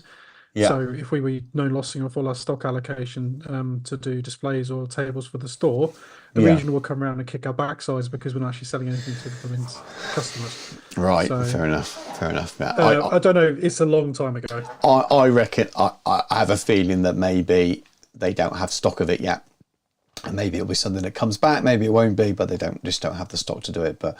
Yeah. So if we were known lossing off all our stock allocation to do displays or tables for the store, the region will come around and kick our backsides because we're not actually selling anything to the customers. Right, So, fair enough. Yeah, I don't know. It's a long time ago. I reckon, I have a feeling that maybe they don't have stock of it yet. And maybe it'll be something that comes back, maybe it won't be, but they don't have the stock to do it. But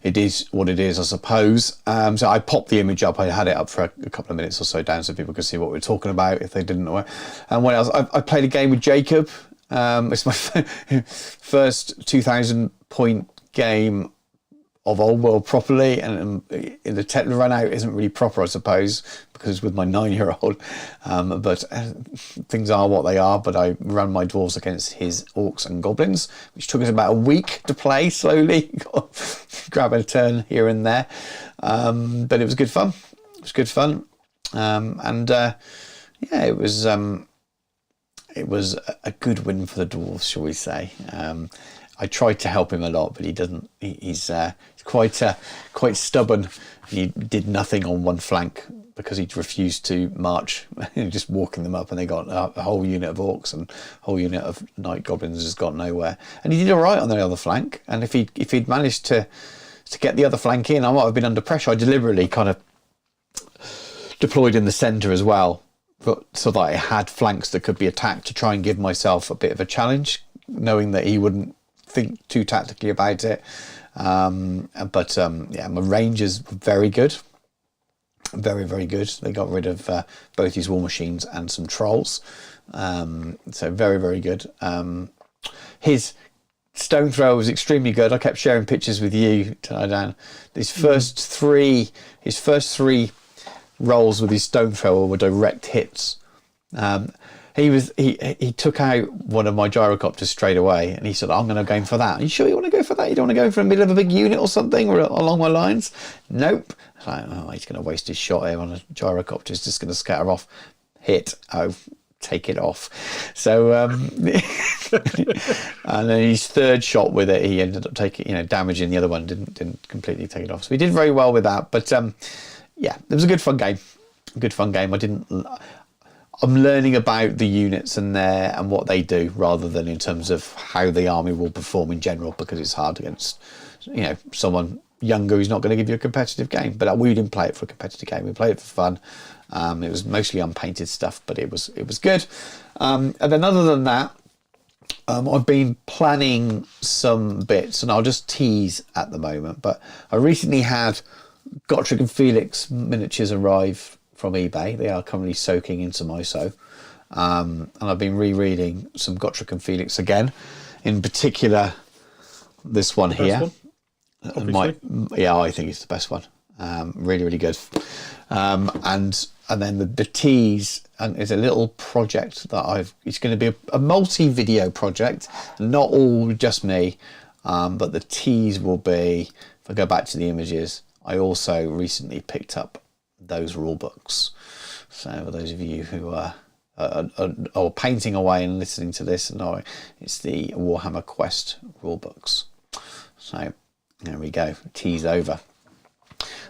it is what it is, I suppose. So I popped the image up. I had it up for a couple of minutes or so down so people could see what we're talking about if they didn't know. And what else? I played a game with Jacob. It's my first 2,000 point game of Old World properly, and the tech run out isn't really proper, I suppose, because with my 9-year-old. But things are what they are. But I ran my dwarves against his orcs and goblins, which took us about a week to play slowly, grab a turn here and there. But it was good fun. It was good fun, it was a good win for the dwarves, shall we say. I tried to help him a lot, but he doesn't. He's quite stubborn. He did nothing on one flank because he refused to march, just walking them up, and they got a whole unit of orcs and a whole unit of night goblins just got nowhere. And he did all right on the other flank. And if he'd managed to get the other flank in, I might have been under pressure. I deliberately kind of deployed in the centre as well, but so that I had flanks that could be attacked to try and give myself a bit of a challenge, knowing that he wouldn't think too tactically about it. But my rangers were very good, very, very good. They got rid of both his war machines and some trolls, so very, very good. His stone thrower was extremely good. I kept sharing pictures with you, Dan. His first three rolls with his stone thrower were direct hits. He took out one of my gyrocopters straight away, and he said, "I'm going to go for that." Are you sure you want to go for that? You don't want to go for the middle of a big unit or something, or along my lines? Nope. Like, oh, he's going to waste his shot here on a gyrocopter. He's just going to scatter off. Hit. Oh, take it off. So, and then his third shot with it, he ended up damaging the other one. Didn't completely take it off. So he did very well with that. But it was a good fun game. I'm learning about the units and what they do, rather than in terms of how the army will perform in general, because it's hard against someone younger who's not going to give you a competitive game. But we didn't play it for a competitive game. We played it for fun. It was mostly unpainted stuff, but it was good. And then other than that, I've been planning some bits, and I'll just tease at the moment. But I recently had Gotrek and Felix miniatures arrive from eBay. They are currently soaking into MySo. And I've been rereading some Gotrek and Felix again, in particular this one here. Yeah, I think it's the best one. Really, really good. And then the tease is a little project that it's going to be a multi-video project, not all just me, but the tease will be, if I go back to the images, I also recently picked up those rule books. So for those of you who are painting away and listening to this, no, it's the Warhammer Quest rule books. So there we go, tease over.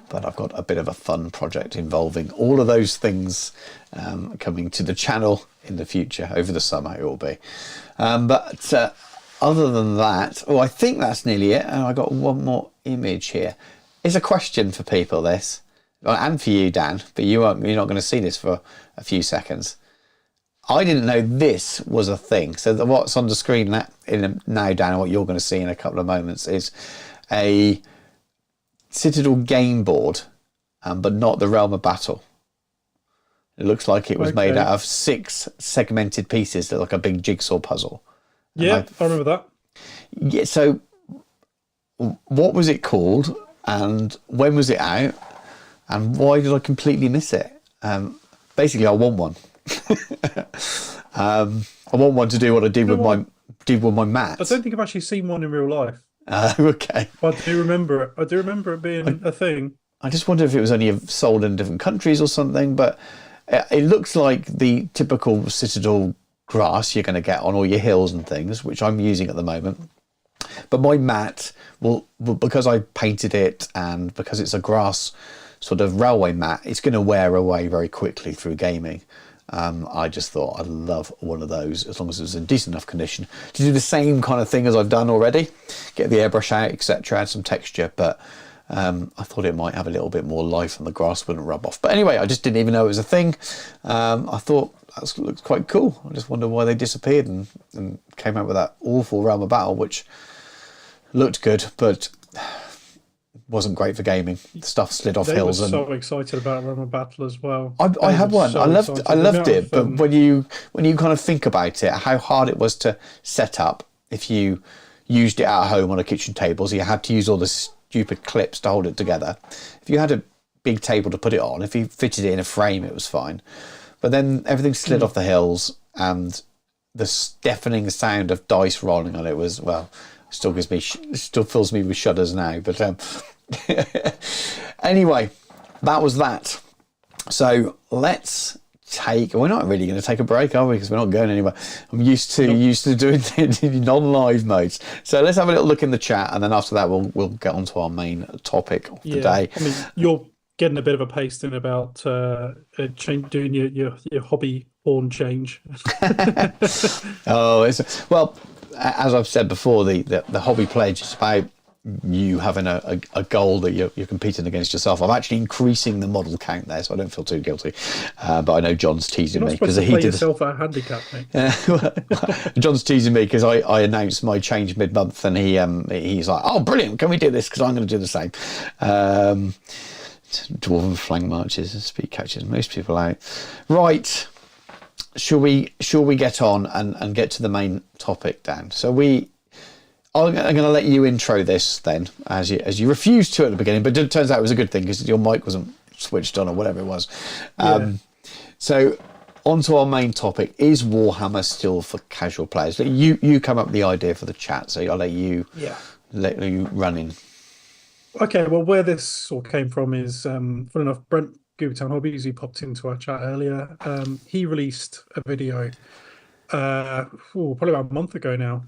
But I've got a bit of a fun project involving all of those things coming to the channel in the future. Over the summer it will be. But other than that, I think that's nearly it. And I got one more image here. It's a question for people, this, and for you, Dan, but you're not going to see this for a few seconds. I didn't know this was a thing. So what's on the screen now, Dan, what you're going to see in a couple of moments, is a Citadel game board, but not the Realm of Battle. It looks like it was made out of 6 segmented pieces, like a big jigsaw puzzle. Yeah, I remember that. Yeah. So, what was it called, and when was it out, and why did I completely miss it? Basically, I want one. I want one to do what I did with my mat. I don't think I've actually seen one in real life. Okay. But I do remember it. I do remember it being a thing. I just wonder if it was only sold in different countries or something, but it looks like the typical Citadel grass you're going to get on all your hills and things, which I'm using at the moment. But my mat will, because I painted it and because it's a grass sort of railway mat, it's going to wear away very quickly through gaming. I just thought I'd love one of those, as long as it was in decent enough condition, to do the same kind of thing as I've done already, get the airbrush out, etc., add some texture, but I thought it might have a little bit more life and the grass wouldn't rub off. But anyway, I just didn't even know it was a thing. I thought that looked quite cool. I just wonder why they disappeared and came out with that awful Realm of Battle, which looked good, but wasn't great for gaming. The stuff slid off hills. I was so excited about Realm of Battle as well. I had one. So I loved it. But when you kind of think about it, how hard it was to set up if you used it at home on a kitchen table, so you had to use all the stupid clips to hold it together. If you had a big table to put it on, if you fitted it in a frame, it was fine. But then everything slid off the hills, and the deafening sound of dice rolling on it was, well, still fills me with shudders now. But anyway, that was that. So let's we're not really going to take a break, are we? Because we're not going anywhere. I'm used to doing it in non-live modes. So let's have a little look in the chat, and then after that we'll get on to our main topic of the day. I mean, you're getting a bit of a paste in about doing your hobby horn change. Well, as I've said before, the hobby pledge is about you having a goal that you're competing against yourself. I'm actually increasing the model count there, so I don't feel too guilty. But I know John's teasing me because he did yourself at a handicap, mate. John's teasing me because I announced my change mid-month, and he's like, "Oh, brilliant! Can we do this? Because I'm going to do the same." Dwarven flank marches and speed catches most people out. Right. Shall we get on and get to the main topic, Dan? So I'm going to let you intro this then, as you refused to at the beginning, but it turns out it was a good thing because your mic wasn't switched on or whatever it was. So on to our main topic. Is Warhammer still for casual players? You come up with the idea for the chat, so I'll let you run in. Okay, well, where this all came from is, fun enough, Brent Goobertown Hobbies, who popped into our chat earlier, he released a video probably about a month ago now,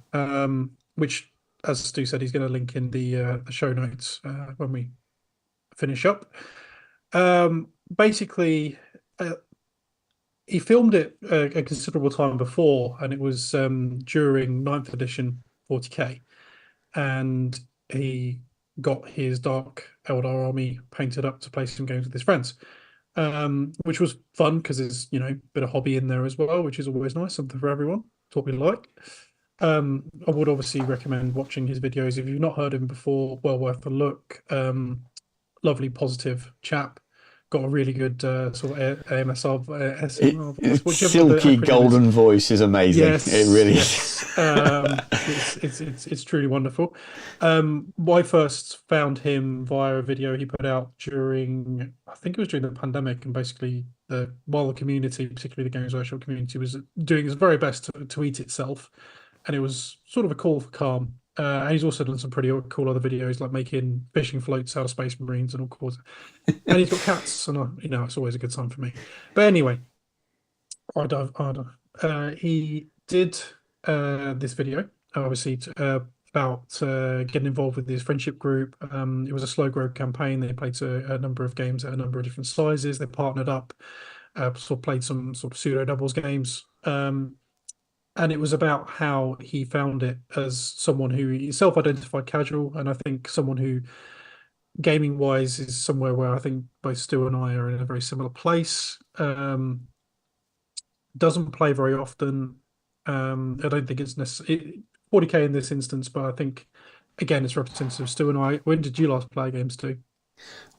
which, as Stu said, he's going to link in the show notes when we finish up. Basically, he filmed it a considerable time before, and it was during 9th edition 40k, and he got his Dark Eldar army painted up to play some games with his friends, which was fun because there's a bit of hobby in there as well, which is always nice, something for everyone. It's what we like. I would obviously recommend watching his videos. If you've not heard him before, well worth a look. Lovely, positive chap. Got a really good sort of AMSR, SMR voice, whichever the Silky acronym is. golden voice is amazing. It Yes, really is. yes. It's truly wonderful. I first found him via a video he put out during, I think it was during the pandemic, and basically while the community, particularly the Games Workshop community, was doing its very best to eat itself, and it was sort of a call for calm. And he's also done some pretty cool other videos, like making fishing floats out of Space Marines and all sorts. And he's got cats, and it's always a good time for me. But anyway, he did this video, obviously, about getting involved with his friendship group. It was a slow grow campaign. They played a number of games at a number of different sizes. They partnered up, sort of played some sort of pseudo doubles games. And it was about how he found it as someone who self-identified casual, and I think someone who, gaming wise, is somewhere where I think both Stu and I are in a very similar place. Doesn't play very often. I don't think it's necessary 40k in this instance, but I think again it's representative of Stu and I. When did you last play games, Stu?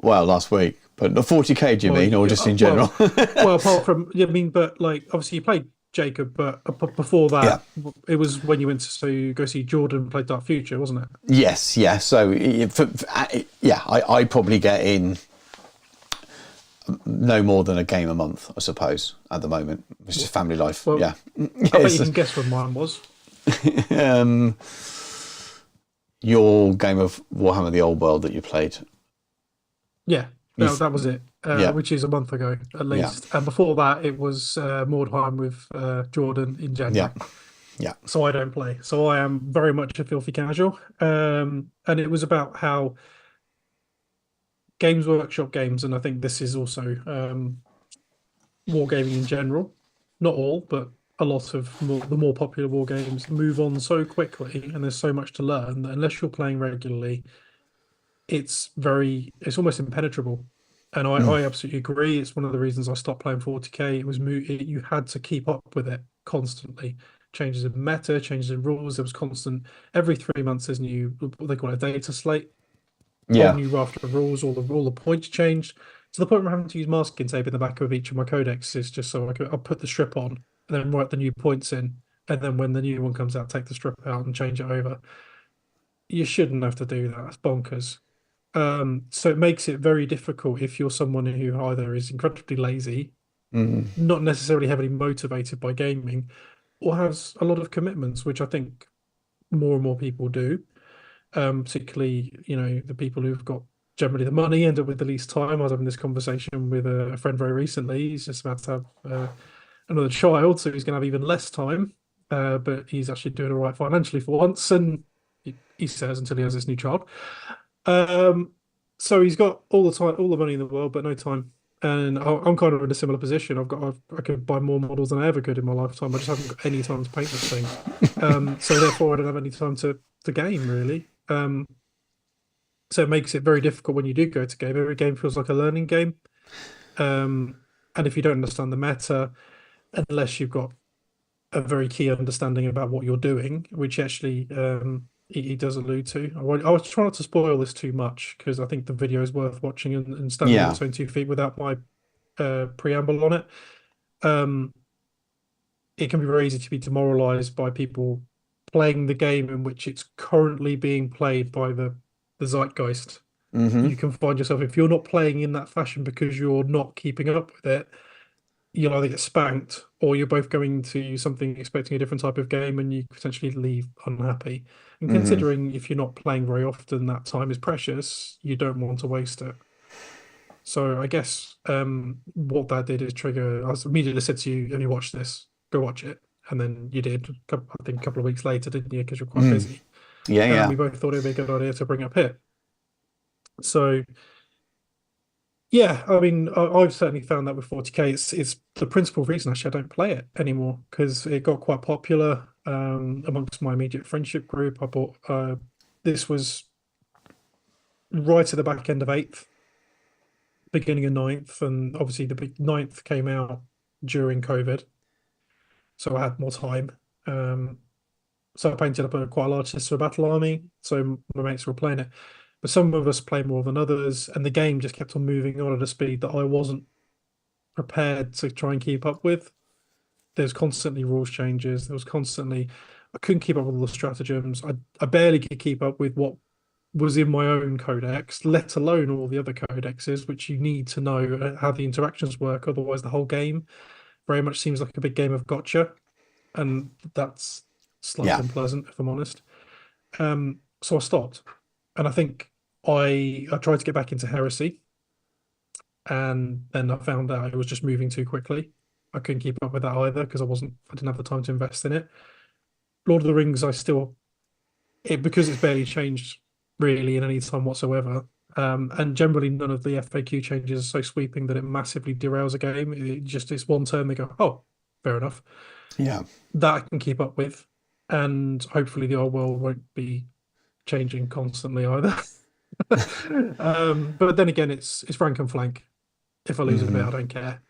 Well, last week, but the 40k, do you mean, or just in general? Well, apart from, I mean, but like obviously you played Jacob, but before that, it was when you went to go see Jordan play Dark Future, wasn't it? Yes, yeah. So, I probably get in no more than a game a month, I suppose, at the moment. It's just family life. Well, yeah. I bet you can guess when mine was. Your game of Warhammer the Old World that you played. Yeah, no, that was it, which is a month ago at least. And before that, it was Mordheim with Jordan in January. Yeah. So I don't play. So I am very much a filthy casual. And it was about how Games Workshop games, and I think this is also wargaming in general, not all, but a lot of the more popular war games move on so quickly, and there's so much to learn that unless you're playing regularly, it's almost impenetrable. And I absolutely agree. It's one of the reasons I stopped playing 40k. It was you had to keep up with it constantly. Changes in meta, changes in rules. There was constant. Every 3 months, there's new. What they call it, a data slate. Whole new raft of rules. All the points changed to the point where I'm having to use masking tape in the back of each of my codexes just so I'll put the strip on and then write the new points in, and then when the new one comes out, take the strip out and change it over. You shouldn't have to do that. That's bonkers. So it makes it very difficult if you're someone who either is incredibly lazy, not necessarily heavily motivated by gaming, or has a lot of commitments, which I think more and more people do. Particularly, the people who've got generally the money end up with the least time. I was having this conversation with a friend very recently. He's just about to have another child, so he's going to have even less time. But he's actually doing all right financially for once, and he says until he has this new child. So he's got all the time, all the money in the world, but no time. And I'm kind of in a similar position. I could buy more models than I ever could in my lifetime. I just haven't got any time to paint this thing. So therefore, I don't have any time to game really. So it makes it very difficult when you do go to game. Every game feels like a learning game. And if you don't understand the meta, unless you've got a very key understanding about what you're doing, which actually he does allude to. I was trying not to spoil this too much because I think the video is worth watching and standing on its own 2 feet without my preamble on it. It can be very easy to be demoralized by people playing the game in which it's currently being played by the zeitgeist. You can find yourself, if you're not playing in that fashion because you're not keeping up with it, you'll either get spanked or you're both going to something expecting a different type of game and you potentially leave unhappy. And considering if you're not playing very often, that time is precious, you don't want to waste it. So I guess what that did is trigger, I immediately said to you, have you watched this? Go watch it. And then you did, I think a couple of weeks later, didn't you? Because you're quite busy. Yeah. We both thought it would be a good idea to bring up here. So yeah, I mean, I've certainly found that with 40k, it's the principal reason actually I don't play it anymore because it got quite popular amongst my immediate friendship group. I bought this was right at the back end of 8th, beginning of 9th, and obviously the big 9th came out during COVID, so I had more time. So I painted up quite a large Sister Battle army. So my mates were playing it, but some of us play more than others, and the game just kept on moving on at a speed that I wasn't prepared to try and keep up with. There's constantly rules changes. There was constantly, I couldn't keep up with all the stratagems. I barely could keep up with what was in my own codex, let alone all the other codexes, which you need to know how the interactions work. Otherwise, the whole game very much seems like a big game of gotcha, and that's slightly Yeah. unpleasant, if I'm honest. So I stopped, and I think I tried to get back into Heresy, and then I found out it was just moving too quickly. I couldn't keep up with that either because I didn't have the time to invest in it. Lord of the Rings, because it's barely changed really in any time whatsoever. And generally none of the FAQ changes are so sweeping that it massively derails a game. It's one turn they go, oh, fair enough. Yeah. That I can keep up with. And hopefully the old world won't be changing constantly either. But then again, it's rank and flank. If I lose a bit, I don't care.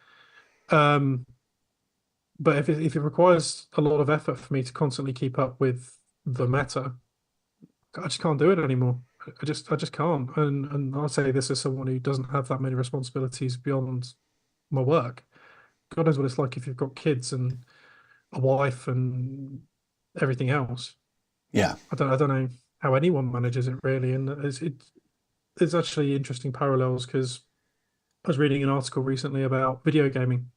But if it requires a lot of effort for me to constantly keep up with the meta, I just can't do it anymore. I just can't. And I'll say this as someone who doesn't have that many responsibilities beyond my work. God knows what it's like if you've got kids and a wife and everything else. Yeah. I don't know how anyone manages it really. And it's actually interesting parallels because I was reading an article recently about video gaming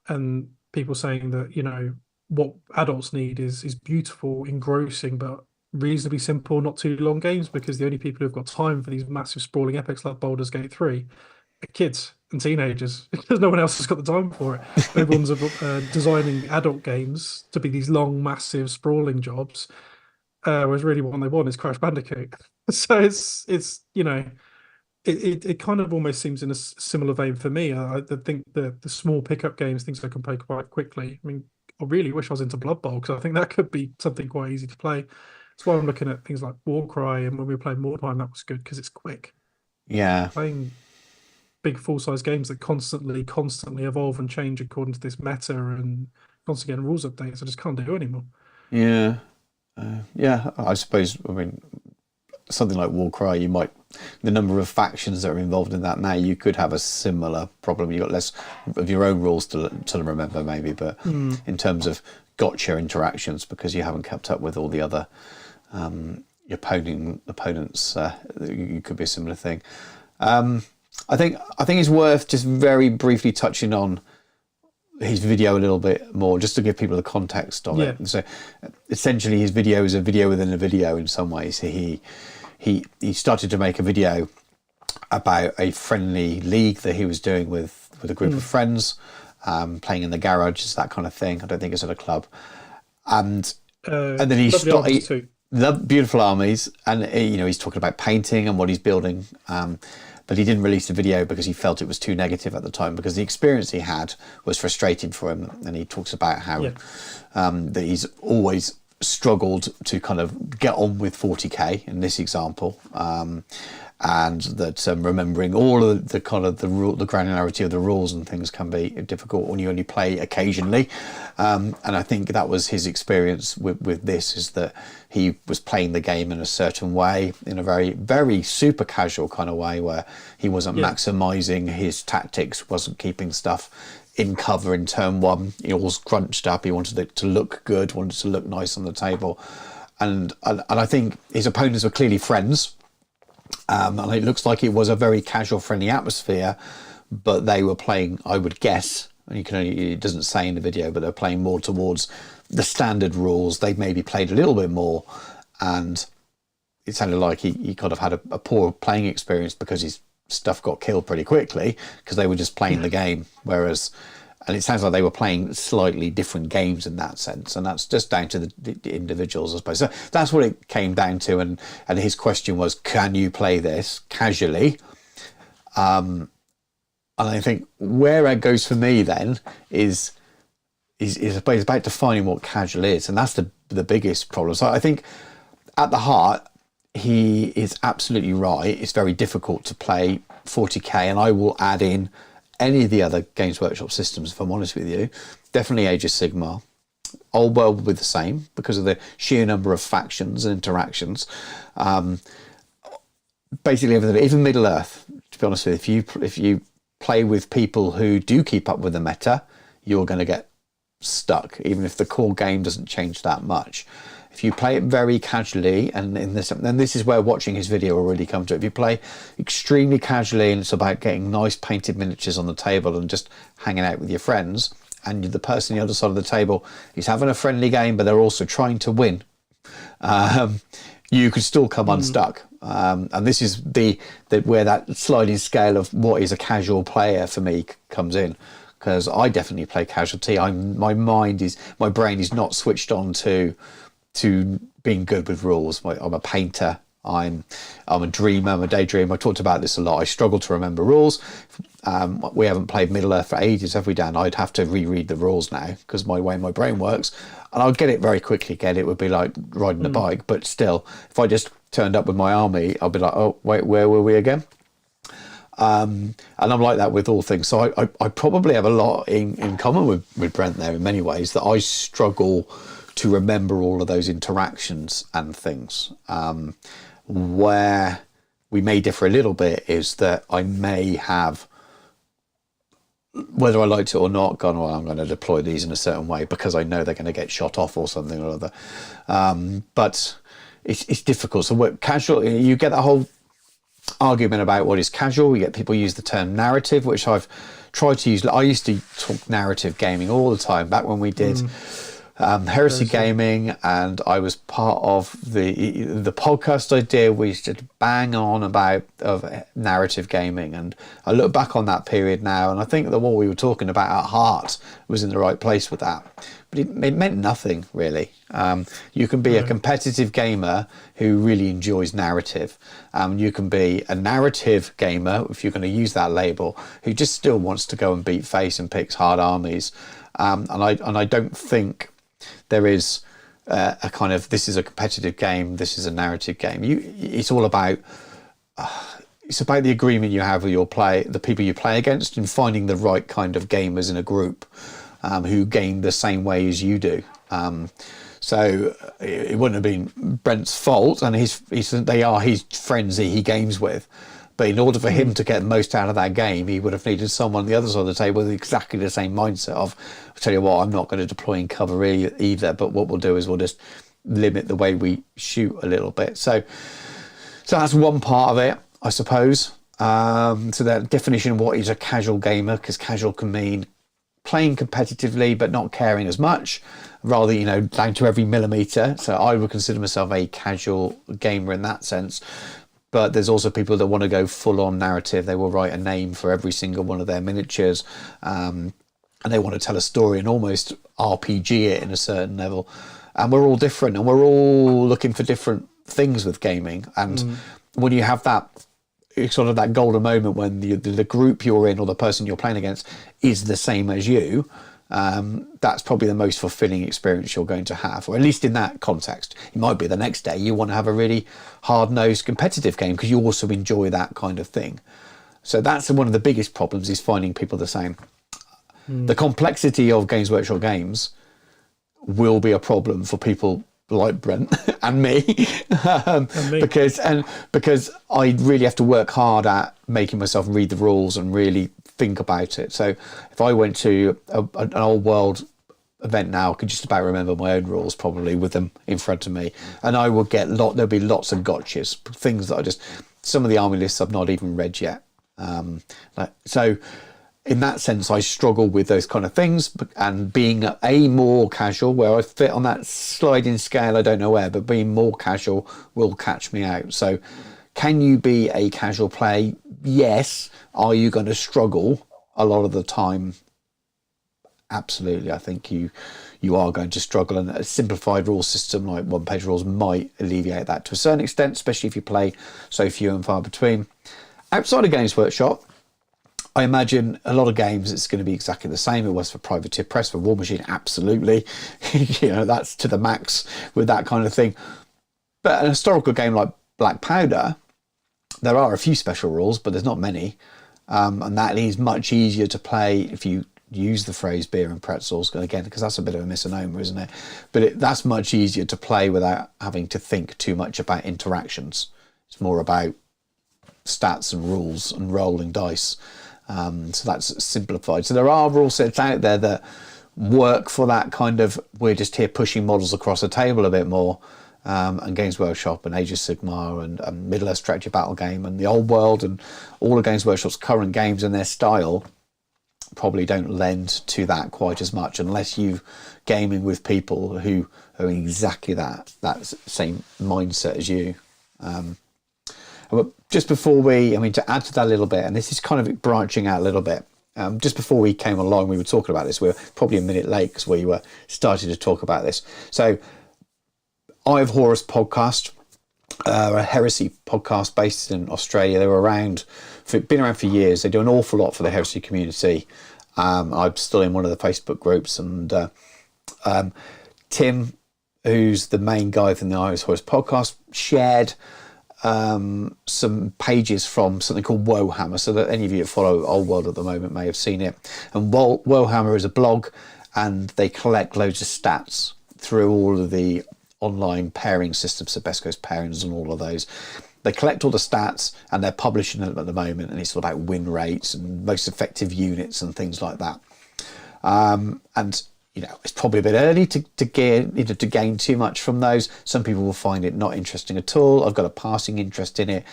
and people saying that, what adults need is beautiful, engrossing, but reasonably simple, not too long games, because the only people who've got time for these massive sprawling epics like Baldur's Gate 3 are kids and teenagers, because no one else has got the time for it. Everyone's designing adult games to be these long, massive, sprawling jobs, whereas really what they want is Crash Bandicoot. So it kind of almost seems in a similar vein for me. I think the small pickup games, things I can play quite quickly. I mean, I really wish I was into Blood Bowl because I think that could be something quite easy to play. That's why I'm looking at things like Warcry, and when we were playing Mordheim, that was good because it's quick. Yeah. Playing big full-size games that constantly evolve and change according to this meta and constantly getting rules updates, I just can't do anymore. Yeah. Yeah. I suppose, I mean, something like Warcry, the number of factions that are involved in that now, you could have a similar problem. You've got less of your own rules to remember maybe, but in terms of gotcha interactions, because you haven't kept up with all the other opponents, you could be a similar thing. I think it's worth just very briefly touching on his video a little bit more, just to give people the context of it. And so essentially his video is a video within a video in some ways. He started to make a video about a friendly league that he was doing with a group of friends, playing in the garages, that kind of thing. I don't think it's at a club. And then he started the beautiful armies, and he's talking about painting and what he's building. But he didn't release the video because he felt it was too negative at the time, because the experience he had was frustrating for him. And he talks about how that he's always struggled to kind of get on with 40k in this example, and that remembering all of the kind of the granularity of the rules and things can be difficult when you only play occasionally. And I think that was his experience with this, is that he was playing the game in a certain way, in a very, very super casual kind of way, where he wasn't maximizing his tactics, wasn't keeping stuff in cover in turn one. He was crunched up. He wanted it to look good, wanted to look nice on the table. And I think his opponents were clearly friends. And it looks like it was a very casual, friendly atmosphere, but they were playing, I would guess, and it doesn't say in the video, but they're playing more towards the standard rules. They maybe played a little bit more, and it sounded like he kind of had a poor playing experience because his stuff got killed pretty quickly because they were just playing the game. And it sounds like they were playing slightly different games in that sense, and that's just down to the individuals, I suppose. So that's what it came down to, and his question was, can you play this casually? And I think where it goes for me then is about defining what casual is, and that's the biggest problem. So I think at the heart, he is absolutely right. It's very difficult to play 40k, and I will add in any of the other Games Workshop systems, if I'm honest with you. Definitely Age of Sigmar, Old World will be the same because of the sheer number of factions and interactions. Basically everything, even Middle Earth, to be honest with you, if you play with people who do keep up with the meta, you're going to get stuck, even if the core game doesn't change that much. If you play it very casually, and this is where watching his video will really come to it. If you play extremely casually and it's about getting nice painted miniatures on the table and just hanging out with your friends, and the person on the other side of the table is having a friendly game, but they're also trying to win, you could still come unstuck. And this is where that sliding scale of what is a casual player for me comes in. Because I definitely play casualty. My brain is not switched on to being good with rules. I'm a painter. I'm a dreamer. I'm a daydreamer. I talked about this a lot. I struggle to remember rules. We haven't played Middle Earth for ages, have we, Dan? I'd have to reread the rules now because my way my brain works, and I'll get it very quickly. It would be like riding a bike, but still, if I just turned up with my army, I'll be like, oh wait, where were we again? And I'm like that with all things. So I probably have a lot in common with Brent there in many ways, that I struggle to remember all of those interactions and things. Where we may differ a little bit is that I may have, whether I liked it or not, gone, well, I'm going to deploy these in a certain way because I know they're going to get shot off or something or other. But it's difficult. So what casual, you get that whole argument about what is casual. You get people use the term narrative, which I've tried to use. I used to talk narrative gaming all the time back when we did Heresy Gaming, and I was part of the podcast I did. We used to bang on about narrative gaming, and I look back on that period now, and I think that what we were talking about at heart was in the right place with that. But it meant nothing really. You can be a competitive gamer who really enjoys narrative. You can be a narrative gamer, if you're going to use that label, who just still wants to go and beat face and picks hard armies. And I don't think there is a kind of, this is a competitive game, this is a narrative game. It's all about the agreement you have with the people you play against, and finding the right kind of gamers in a group who game the same way as you do. So it wouldn't have been Brent's fault, and they are his friends that he games with. But in order for him to get the most out of that game, he would have needed someone on the other side of the table with exactly the same mindset of, I'll tell you what, I'm not going to deploy in cover either, but what we'll do is we'll just limit the way we shoot a little bit. So that's one part of it, I suppose. So that definition of what is a casual gamer, because casual can mean playing competitively but not caring as much, rather, down to every millimeter. So I would consider myself a casual gamer in that sense. But there's also people that want to go full on narrative. They will write a name for every single one of their miniatures, and they want to tell a story and almost RPG it in a certain level. And we're all different, and we're all looking for different things with gaming. And when you have that sort of that golden moment when the group you're in or the person you're playing against is the same as you, that's probably the most fulfilling experience you're going to have, or at least in that context. It might be the next day you want to have a really hard-nosed competitive game because you also enjoy that kind of thing. So that's one of the biggest problems, is finding people the same. The complexity of Games Workshop games will be a problem for people like Brent and me, because I really have to work hard at making myself read the rules and really think about it. So if I went to an old world event now, I could just about remember my own rules probably with them in front of me, and I would get there'll be lots of gotchas, things that some of the army lists I've not even read yet. So in that sense, I struggle with those kind of things, and being a more casual, where I fit on that sliding scale, I don't know where, but being more casual will catch me out. So can you be a casual player? Yes. Are you going to struggle a lot of the time? Absolutely. I think you are going to struggle, and a simplified rule system like one-page rules might alleviate that to a certain extent, especially if you play so few and far between. Outside of Games Workshop, I imagine a lot of games it's going to be exactly the same. It was for Privateer Press, for War Machine, absolutely. That's to the max with that kind of thing. But a historical game like Black Powder, there are a few special rules, but there's not many. And that is much easier to play if you use the phrase beer and pretzels again, because that's a bit of a misnomer, isn't it? But that's much easier to play without having to think too much about interactions. It's more about stats and rules and rolling dice. So that's simplified. So there are rule sets out there that work for that kind of, we're just here pushing models across a table a bit more. And Games Workshop and Age of Sigmar and Middle-earth Strategy Battle Game and the Old World and all of Games Workshop's current games and their style probably don't lend to that quite as much, unless you're gaming with people who are in exactly that same mindset as you. But just before to add to that a little bit, and this is kind of branching out a little bit, just before we came along, we were talking about this. We were probably a minute late because we were starting to talk about this. So I Have Horus podcast, a heresy podcast based in Australia. They were been around for years. They do an awful lot for the heresy community. I'm still in one of the Facebook groups, and Tim, who's the main guy from the I Have Horus podcast, shared some pages from something called Warhammer, so that any of you that follow Old World at the moment may have seen it. And Warhammer is a blog, and they collect loads of stats through all of the online pairing systems, so Best Coast pairings and all of those. They collect all the stats and they're publishing them at the moment, and it's all about win rates and most effective units and things like that. And it's probably a bit early to gain too much from those. Some people will find it not interesting at all. I've got a passing interest in it.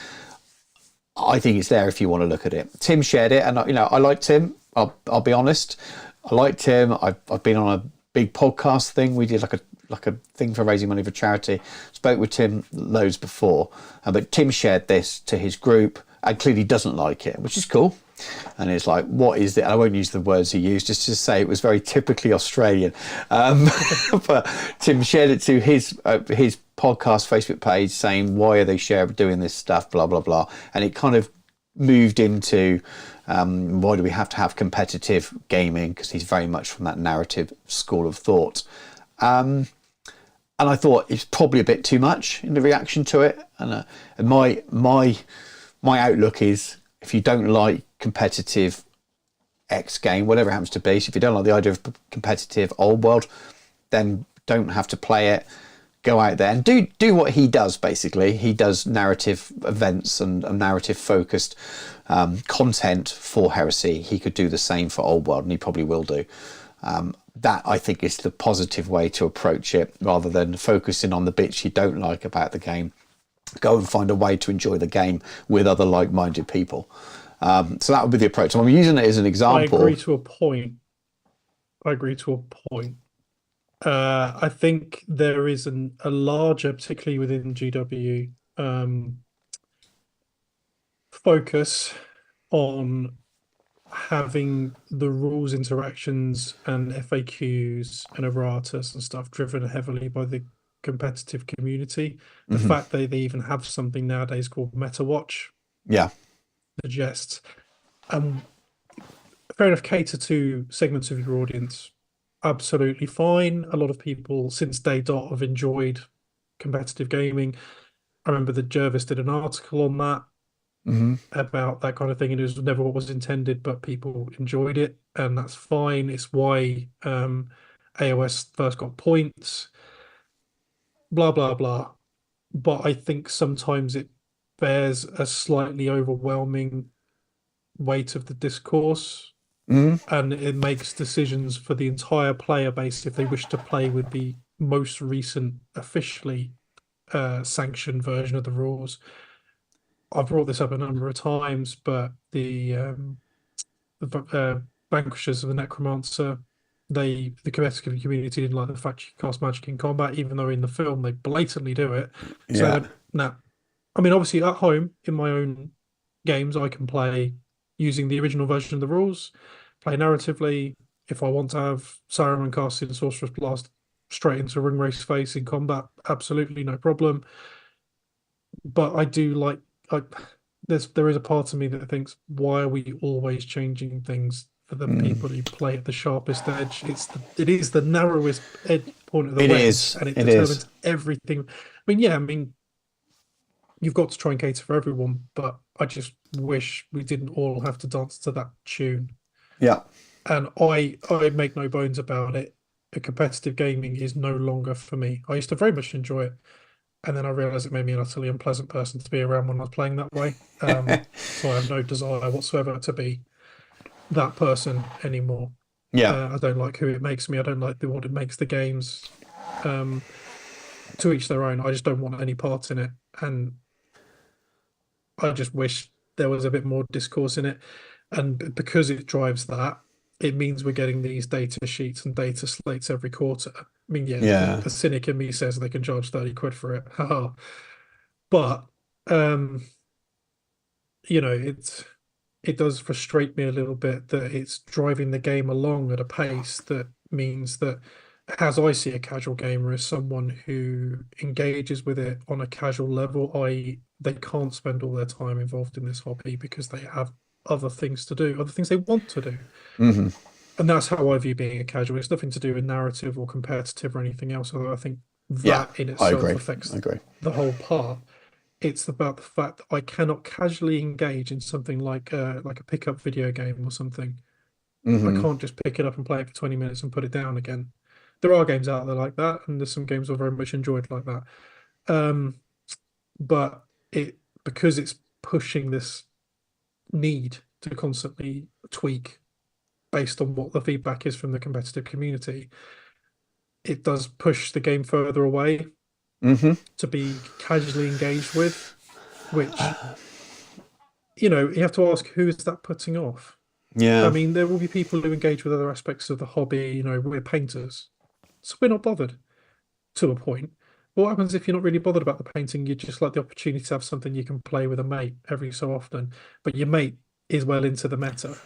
I think it's there if you want to look at it. Tim shared it, and I like Tim. I'll be honest. I liked him. I've been on a big podcast thing. We did like a thing for raising money for charity. Spoke with Tim loads before, but Tim shared this to his group and clearly doesn't like it, which is cool. And it's like, what is it? I won't use the words he used, just to say it was very typically Australian. But Tim shared it to his podcast Facebook page saying, why are they doing this stuff, blah, blah, blah. And it kind of moved into why do we have to have competitive gaming, because he's very much from that narrative school of thought. And I thought it's probably a bit too much in the reaction to it. And my outlook is, if you don't like competitive X game, whatever it happens to be, so if you don't like the idea of competitive Old World, then don't have to play it. Go out there and do what he does. Basically, he does narrative events and narrative focused content for Heresy. He could do the same for Old World, and he probably will do. That, I think, is the positive way to approach it, rather than focusing on the bits you don't like about the game. Go and find a way to enjoy the game with other like-minded people. So that would be the approach. I'm using it as an example. I agree to a point. I think there is a larger, particularly within GW, focus on having the rules, interactions, and FAQs and erratas and stuff driven heavily by the competitive community. The fact that they even have something nowadays called Meta Watch, suggests, fair enough, cater to segments of your audience. Absolutely fine. A lot of people since day dot have enjoyed competitive gaming. I remember that Jervis did an article on that, about that kind of thing, and it was never what was intended, but people enjoyed it, and that's fine. It's why AOS first got points, blah blah blah. But I think sometimes it bears a slightly overwhelming weight of the discourse, and it makes decisions for the entire player base if they wish to play with the most recent officially sanctioned version of the rules. I've brought this up a number of times, but the Vanquishers of the Necromancer, the competitive community didn't like the fact you cast magic in combat, even though in the film they blatantly do it. So now, I mean, obviously at home in my own games, I can play using the original version of the rules, play narratively. If I want to have Saruman casting Sorcerer's Blast straight into Ring Race face in combat, absolutely no problem. But I do like there is a part of me that thinks, why are we always changing things for the people who play at the sharpest edge? It is the narrowest point of the wedge, and it determines everything. I mean, you've got to try and cater for everyone, but I just wish we didn't all have to dance to that tune. Yeah, And I make no bones about it. A competitive gaming is no longer for me. I used to very much enjoy it, and then I realized it made me an utterly unpleasant person to be around when I was playing that way. So I have no desire whatsoever to be that person anymore. Yeah. I don't like who it makes me. I don't like what it makes the games. Um, to each their own. I just don't want any part in it, and I just wish there was a bit more discourse in it. And because it drives that, it means we're getting these data sheets and data slates every quarter. I mean, yeah, Yeah. the cynic in me says they can charge 30 quid for it. Haha. But um, it does frustrate me a little bit that it's driving the game along at a pace that means that, as I see a casual gamer, as someone who engages with it on a casual level, i.e., they can't spend all their time involved in this hobby because they have other things to do, other things they want to do. Hmm. And that's how I view being a casual. It's nothing to do with narrative or competitive or anything else, although I think Yeah. that in I itself agree. affects I agree. the whole part. It's about the fact that I cannot casually engage in something like a pickup video game or something. I Hmm. can't just pick it up and play it for 20 minutes and put it down again. There are games out there like that, and there's some games I've very much enjoyed like that. Um, but because it's pushing this need to constantly tweak based on what the feedback is from the competitive community, it does push the game further away Hmm. to be casually engaged with, which, you have to ask, who is that putting off? I Yeah. mean, there will be people who engage with other aspects of the hobby. We're painters, so we're not bothered to a point. But what happens if you're not really bothered about the painting? You just like the opportunity to have something you can play with a mate every so often, but your mate is well into the meta.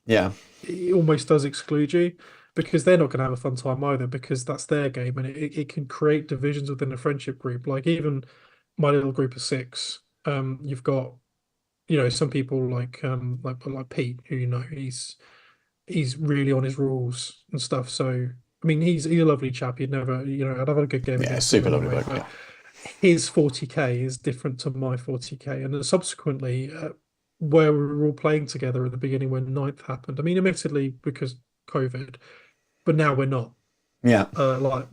Yeah. It almost does exclude you because they're not going to have a fun time either because that's their game, and it can create divisions within a friendship group. Like even my little group of six, you've got some people like Pete, who he's really on his rules and stuff. So I mean, he's a lovely chap. He'd never, I'd have a good game Yeah. against him Super lovely anyway. bloke. But Yeah. his 40k is different to my 40k, and then subsequently, where we were all playing together at the beginning when ninth happened. I mean, admittedly because COVID, but now we're not. Yeah. Like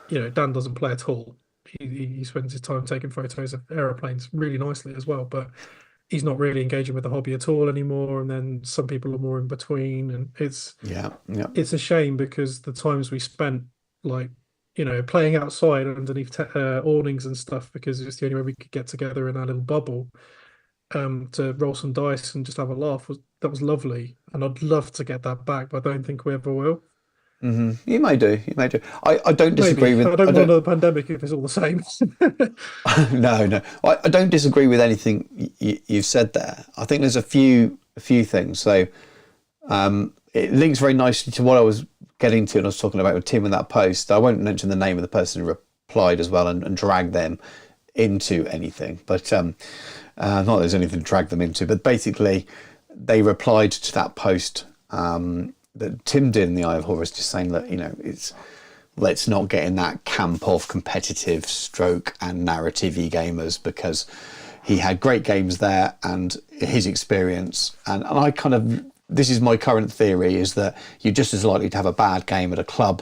Dan doesn't play at all. He spends his time taking photos of aeroplanes really nicely as well, but he's not really engaging with the hobby at all anymore. And then some people are more in between, and Yeah. Yeah. it's a shame because the times we spent, like playing outside underneath awnings and stuff, because it's the only way we could get together in our little bubble, to roll some dice and just have a laugh, was lovely, and I'd love to get that back, but I don't think we ever will. Hmm. You may do. You may do. I don't disagree Maybe with. I don't I want don't. another pandemic if it's all the same. No, no. I don't disagree with anything you've said there. I think there's a few things. So it links very nicely to what I was getting to, and I was talking about with Tim in that post. I won't mention the name of the person who replied as well and drag them into anything, but not that there's anything to drag them into. But basically, they replied to that post that Tim did in the Eye of Horus, just saying that it's let's not get in that camp of competitive stroke and narrative-y gamers, because he had great games there and his experience. And I kind of, this is my current theory, is that you're just as likely to have a bad game at a club,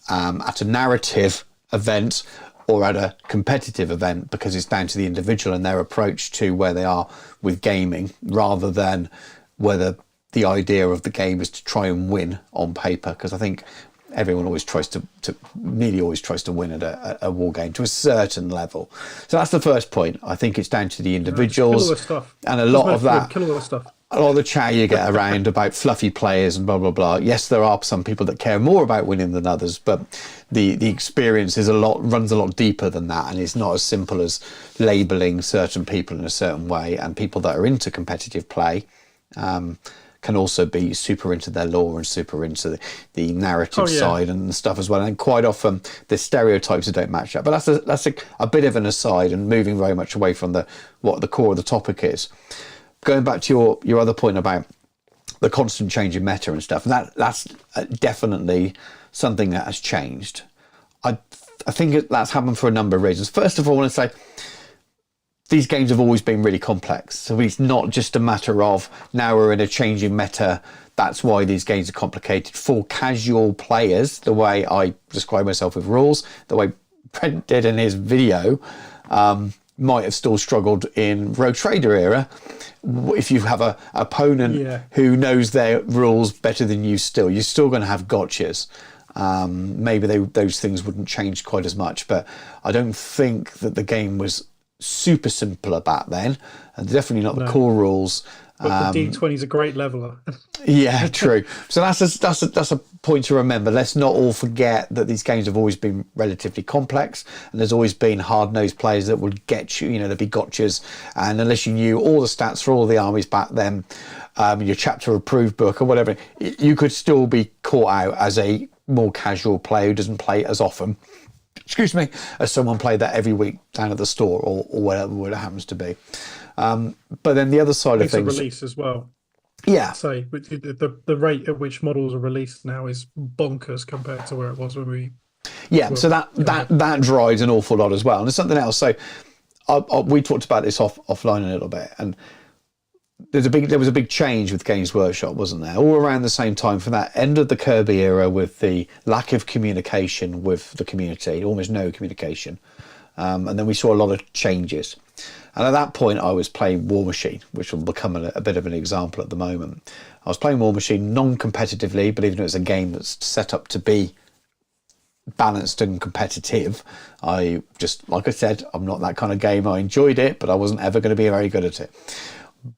at a narrative event, or at a competitive event, because it's down to the individual and their approach to where they are with gaming, rather than whether the idea of the game is to try and win on paper. Because I think everyone always tries to nearly always tries to win at a war game to a certain level. So that's the first point. I think it's down to the individuals, Kill all the stuff. and a lot of that. Kill all the stuff. A lot of the chat you get around about fluffy players and blah blah blah. Yes, there are some people that care more about winning than others, but the experience is runs a lot deeper than that, and it's not as simple as labelling certain people in a certain way. And people that are into competitive play can also be super into their lore and super into the narrative side and stuff as well. And quite often the stereotypes that don't match up. But that's a bit of an aside, and moving very much away from what the core of the topic is. Going back to your other point about the constant change in meta and stuff, and that's definitely something that has changed. I think that's happened for a number of reasons. First of all, I want to say these games have always been really complex. So it's not just a matter of now we're in a changing meta That's why these games are complicated for casual players, the way I describe myself with rules, the way Brent did in his video. Might have still struggled in Rogue Trader era. If you have a opponent who knows their rules better than you, you're still going to have gotchas. Maybe those things wouldn't change quite as much, but I don't think that the game was super simpler back then, and definitely not the core rules. But the D20 is a great leveler. Yeah, true. So that's a point to remember. Let's not all forget that these games have always been relatively complex, and there's always been hard-nosed players that will get you. There'll be gotchas, and unless you knew all the stats for all the armies back then, your chapter approved book or whatever, you could still be caught out as a more casual player who doesn't play as often. Excuse me, as someone played that every week down at the store or whatever it happens to be. But then the other side of things, release as well. Yeah. So the rate at which models are released now is bonkers compared to where it was when we. Yeah. So that drives an awful lot as well. And there's something else. So we talked about this offline a little bit, and there was a big change with Games Workshop, wasn't there? All around the same time, from that end of the Kirby era, with the lack of communication with the community, almost no communication, and then we saw a lot of changes. And at that point, I was playing War Machine, which will become a bit of an example at the moment. I was playing War Machine non-competitively, but even though it's a game that's set up to be balanced and competitive, I just, like I said, I'm not that kind of gamer. I enjoyed it, but I wasn't ever going to be very good at it.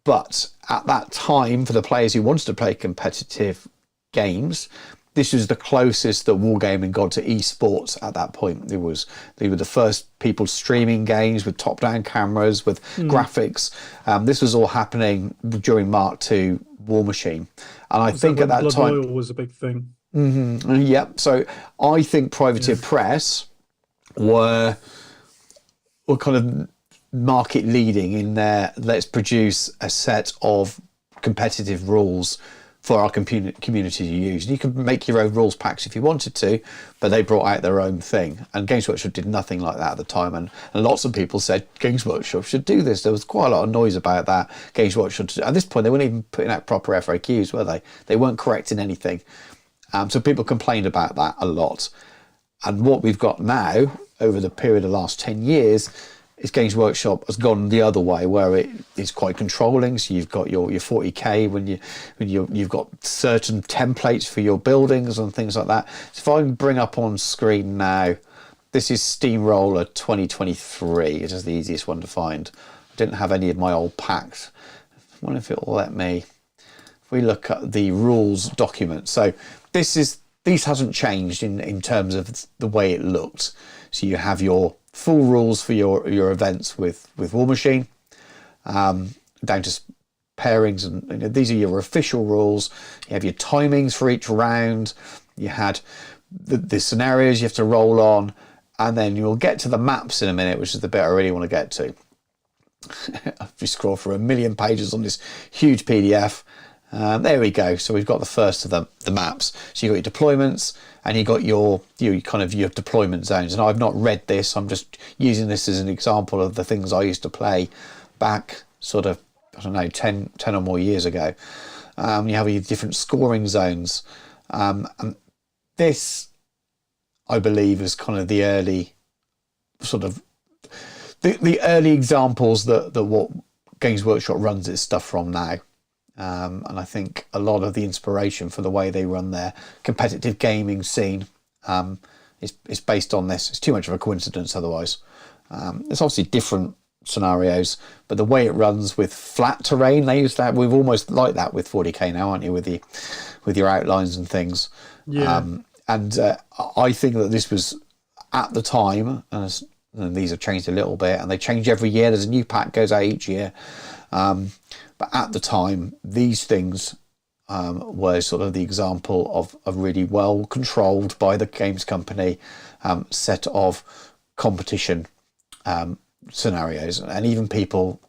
But at that time, for the players who wanted to play competitive games, this was the closest that Wargaming got to esports at that point. They were the first people streaming games with top-down cameras, with graphics. This was all happening during Mark II War Machine. And I think at that Blood time... Royal was a big thing. Mm-hmm. Yep. So I think Privateer Press were kind of market leading in their let's produce a set of competitive rules for our community to use. And you could make your own rules packs if you wanted to, but they brought out their own thing. And Games Workshop did nothing like that at the time. And lots of people said Games Workshop should do this. There was quite a lot of noise about that. Games Workshop, at this point, they weren't even putting out proper FAQs, were they? They weren't correcting anything. So people complained about that a lot. And what we've got now, over the period of the last 10 years, is Games Workshop has gone the other way, where it is quite controlling. So you've got your 40k when you've got certain templates for your buildings and things like that. So if I can bring up on screen now, this is Steamroller 2023. It is the easiest one to find. I didn't have any of my old packs. I wonder if it will let me. If we look at the rules document, so these hasn't changed in terms of the way it looked. So you have your full rules for your events with War Machine, down to pairings, and these are your official rules. You have your timings for each round. You had the scenarios you have to roll on, and then you'll get to the maps in a minute, which is the bit I really want to get to. If you scroll through 1 million pages on this huge PDF, there we go. So we've got the first of the maps. So you've got your deployments, and you've got your deployment zones. And I've not read this. I'm just using this as an example of the things I used to play back sort of, I don't know, 10 or more years ago. You have your different scoring zones. And this, I believe, is kind of the early sort of the early examples that what Games Workshop runs its stuff from now. And I think a lot of the inspiration for the way they run their competitive gaming scene is based on this. It's too much of a coincidence otherwise. It's obviously different scenarios, but the way it runs with flat terrain, they use that. We've almost like that with 40k now, aren't you, with your outlines and things. Yeah. I think that this was at the time, and these have changed a little bit, and they change every year. There's a new pack goes out each year. But at the time, these things were sort of the example of a really well controlled by the games company set of competition scenarios, and even people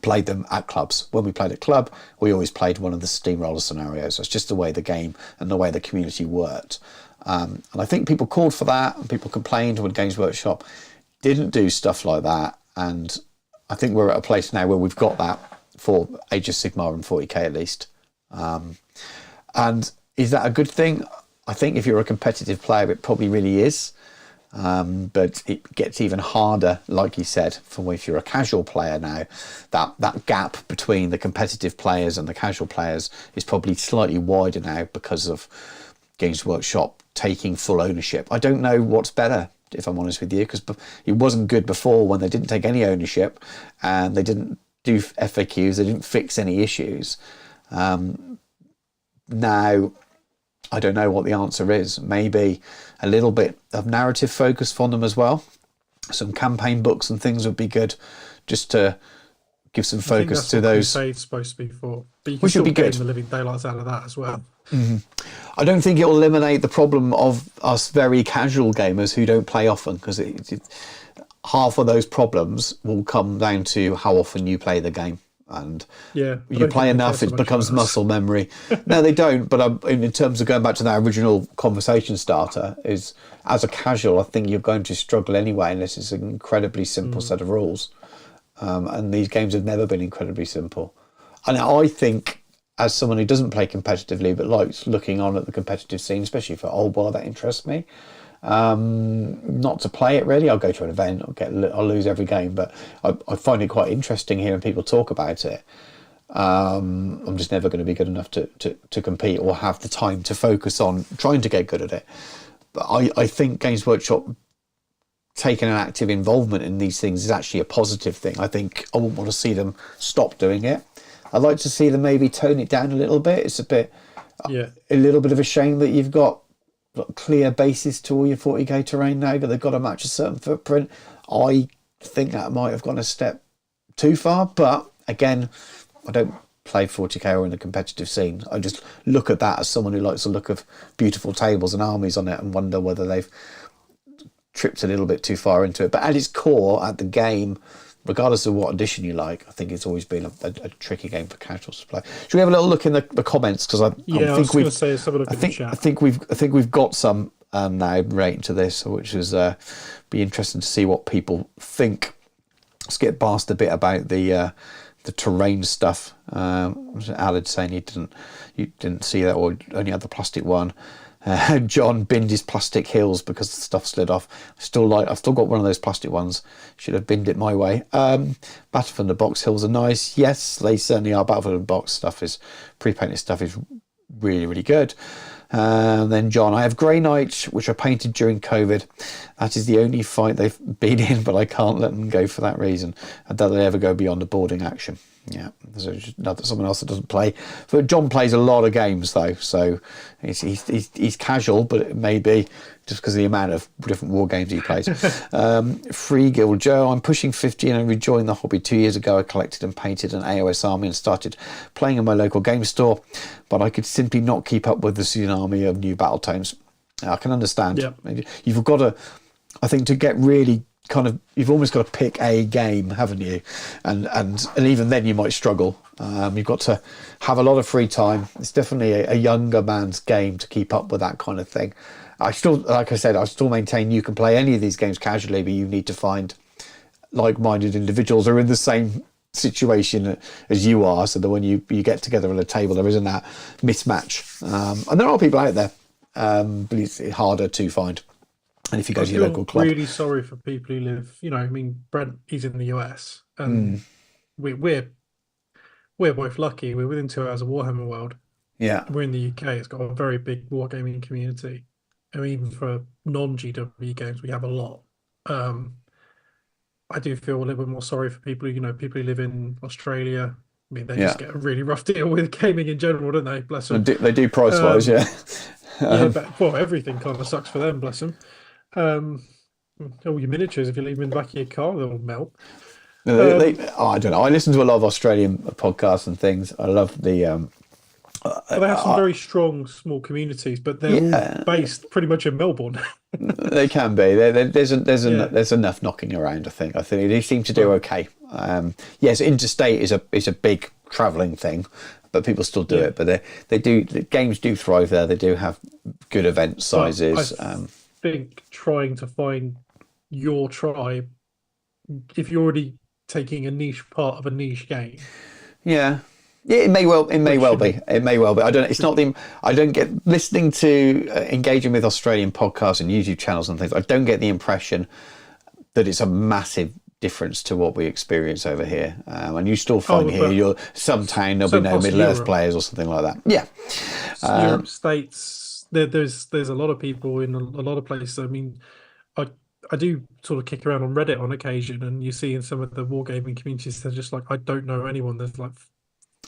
played them at clubs. When we played at club, we always played one of the steamroller scenarios. That's just the way the game and the way the community worked. And I think people called for that, and people complained when Games Workshop didn't do stuff like that. And I think we're at a place now where we've got that for Age of Sigmar and 40k at least. And is that a good thing? I think if you're a competitive player, it probably really is. But it gets even harder, like you said, for if you're a casual player now. That gap between the competitive players and the casual players is probably slightly wider now because of Games Workshop taking full ownership. I don't know what's better, if I'm honest with you, because it wasn't good before when they didn't take any ownership and they didn't do FAQs, they didn't fix any issues. Now, I don't know what the answer is. Maybe a little bit of narrative focus for them as well. Some campaign books and things would be good, just to give some focus to those. Custodes supposed to be for, but you can Which would still be gain good. the living daylights out of that as well. I don't think it will eliminate the problem of us very casual gamers who don't play often, because half of those problems will come down to how often you play the game. And Yeah, I you don't play think they care enough, so it much becomes about us. muscle memory. No, they don't. But in terms of going back to that original conversation starter, is as a casual, I think you're going to struggle anyway, unless it's an incredibly simple set of rules. And these games have never been incredibly simple. And I think, as someone who doesn't play competitively but likes looking on at the competitive scene, especially for old bar, that interests me. Not to play it really. I'll go to an event, I'll lose every game, but I find it quite interesting hearing people talk about it. I'm just never going to be good enough to compete or have the time to focus on trying to get good at it. But I think Games Workshop taking an active involvement in these things is actually a positive thing. I think I wouldn't want to see them stop doing it. I'd like to see them maybe tone it down a little bit. It's a little bit of a shame that you've got clear bases to all your 40k terrain now, but they've got to match a certain footprint. I think that might have gone a step too far, but again, I don't play 40k or in the competitive scene. I just look at that as someone who likes the look of beautiful tables and armies on it and wonder whether they've tripped a little bit too far into it. But at its core, at the game, regardless of what edition you like, I think it's always been a tricky game for casuals to play. Should we have a little look in the comments? Because I think we've got some now relating to this, which is be interesting to see what people think. Let's get past a bit about the terrain stuff. Alan saying you didn't see that, or only had the plastic one. John binned his plastic hills because the stuff slid off. I've still got one of those plastic ones. Should have binned it my way. Battlefield the box hills are nice. Yes, they certainly are. Battlefield the box stuff is pre-painted stuff is really, really good. Then John, I have Grey Knight, which I painted during COVID. That is the only fight they've been in, but I can't let them go for that reason. I doubt they ever go beyond the boarding action. Yeah, there's someone else that doesn't play. But John plays a lot of games though, so he's casual, but it may be just because of the amount of different war games he plays. Free Guild Joe, I'm pushing 50 and I rejoined the hobby 2 years ago. I collected and painted an AOS army and started playing in my local game store, but I could simply not keep up with the tsunami of new battle tomes. I can understand. Yep. You've got to, I think, to get really you've almost got to pick a game, haven't you? And even then you might struggle. You've got to have a lot of free time. It's definitely a younger man's game to keep up with that kind of thing. Like I said, I still maintain you can play any of these games casually, but you need to find like-minded individuals who are in the same situation as you are, so that when you get together at a table, there isn't that mismatch. And there are people out there, but it's harder to find. And if you go to your local club, really sorry for people who live. I mean, Brent, he's in the US, and we're both lucky. We're within 2 hours of Warhammer World. Yeah, we're in the UK. It's got a very big wargaming community. I mean, even for non-GW games, we have a lot. I do feel a little bit more sorry for people who live in Australia. I mean, they just get a really rough deal with gaming in general, don't they? Bless them. They do price-wise, yeah. Yeah, but everything kind of sucks for them, bless them. All your miniatures, if you leave them in the back of your car, they'll melt. I don't know. I listen to a lot of Australian podcasts and things. I love the... they have some very strong small communities, but they're all based pretty much in Melbourne. They can be. There's enough knocking around. I think they seem to do okay. Yes, interstate is a big travelling thing, but people still do it. But they do. The games do thrive there. They do have good event sizes. I think trying to find your tribe, if you're already taking a niche part of a niche game, Yeah, it may well be. It may well be. I don't. It's not the. I don't get listening to engaging with Australian podcasts and YouTube channels and things. I don't get the impression that it's a massive difference to what we experience over here. And you still find you're some town there'll be no Middle Earth players or something like that. Yeah, Europe, States. There's a lot of people in a lot of places. I mean, I do sort of kick around on Reddit on occasion, and you see in some of the wargaming communities, they're just like, I don't know anyone. There's like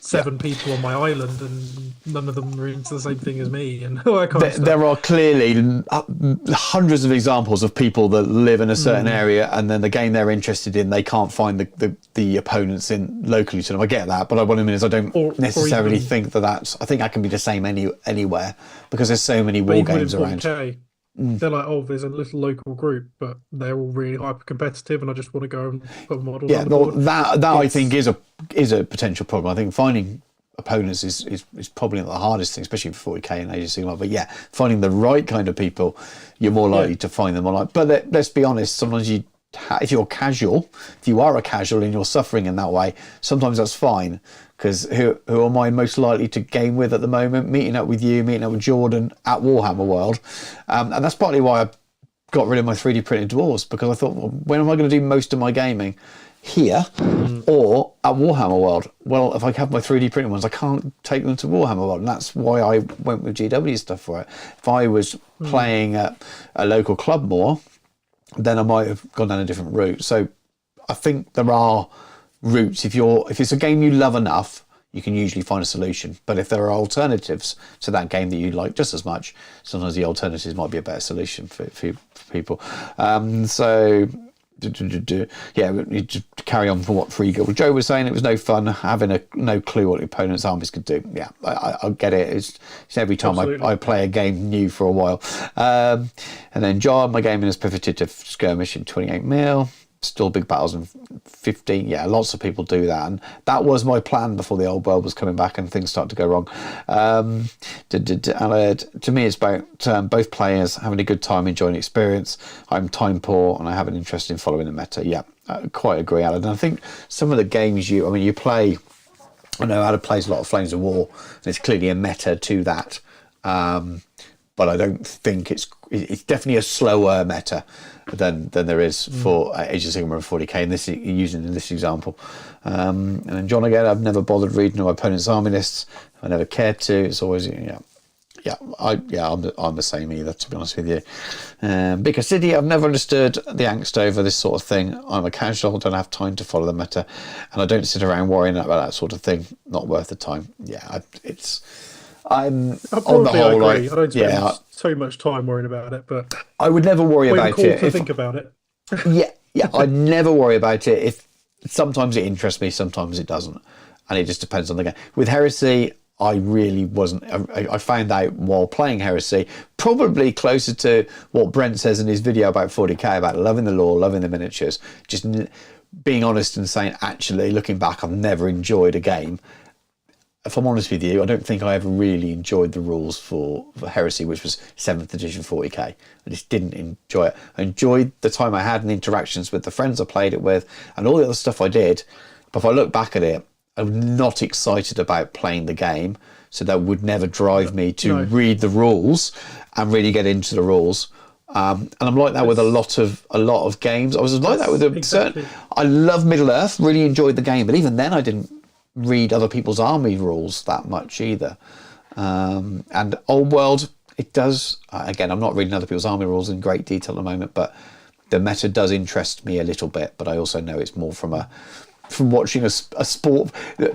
7 people on my island, and none of them are into the same thing as me, and all that kind of stuff. There are clearly hundreds of examples of people that live in a certain area, and then the game they're interested in, they can't find the opponents in locally to them. I get that, but what I mean is I don't necessarily think that's. I think that can be the same anywhere, because there's so many war games around. They're like, oh, there's a little local group, but they're all really hyper competitive, and I just want to go and put models. Yeah, well, that I think is a potential problem. I think finding opponents is probably not the hardest thing, especially for 40k and Age of Sigmar. But yeah, finding the right kind of people, you're more likely to find them online. But let's be honest, sometimes if you're casual, if you are a casual and you're suffering in that way, sometimes that's fine. Because who am I most likely to game with at the moment? Meeting up with you, meeting up with Jordan at Warhammer World. And that's partly why I got rid of my 3D printed dwarves, because I thought, well, when am I going to do most of my gaming? Here or at Warhammer World? Well, if I have my 3D printed ones, I can't take them to Warhammer World. And that's why I went with GW stuff for it. If I was playing at a local club more, then I might have gone down a different route. So I think there are routes. If it's a game you love enough, you can usually find a solution. But if there are alternatives to that game that you like just as much, sometimes the alternatives might be a better solution for people. So yeah, you just carry on from what Joe was saying. It was no fun having no clue what the opponent's armies could do. Yeah, I get it. It's every time I play a game new for a while. And then John, my gaming has pivoted to skirmish in 28mm. Still big battles in 15. Yeah, lots of people do that, and that was my plan before the old world was coming back and things started to go wrong. To me, it's about both players having a good time, enjoying the experience. I'm time poor and I have an interest in following the meta. Yeah, I quite agree, Alan. And I think some of the games you play, I know Alan plays a lot of Flames of War, and it's clearly a meta to that. But I don't think it's definitely a slower meta than there is for Age of Sigmar and 40k, using in this example. And then John, again, I've never bothered reading my opponent's army lists. I never cared to. It's always I'm the same either, to be honest with you. Big City, I've never understood the angst over this sort of thing. I'm a casual, don't have time to follow the meta, and I don't sit around worrying about that sort of thing. Not worth the time. Yeah, I'm on the whole. I don't spend so much time worrying about it, but I would never worry about it. To think about it. yeah, I'd never worry about it. If sometimes it interests me, sometimes it doesn't, and it just depends on the game. With Heresy, I really wasn't. I found out while playing Heresy, probably closer to what Brent says in his video about 40k, about loving the lore, loving the miniatures, just being honest and saying, actually, looking back, I've never enjoyed a game. If I'm honest with you, I don't think I ever really enjoyed the rules for Heresy, which was 7th edition 40k. I just didn't enjoy it. I enjoyed the time I had and the interactions with the friends I played it with and all the other stuff I did. But if I look back at it, I'm not excited about playing the game. So that would never drive me to read the rules and really get into the rules. And I'm like that with a lot of games. I was like that with certain. I love Middle Earth, really enjoyed the game, but even then I didn't read other people's army rules that much either. And Old World, it does, again, I'm not reading other people's army rules in great detail at the moment, but the meta does interest me a little bit. But I also know it's more from watching a sport.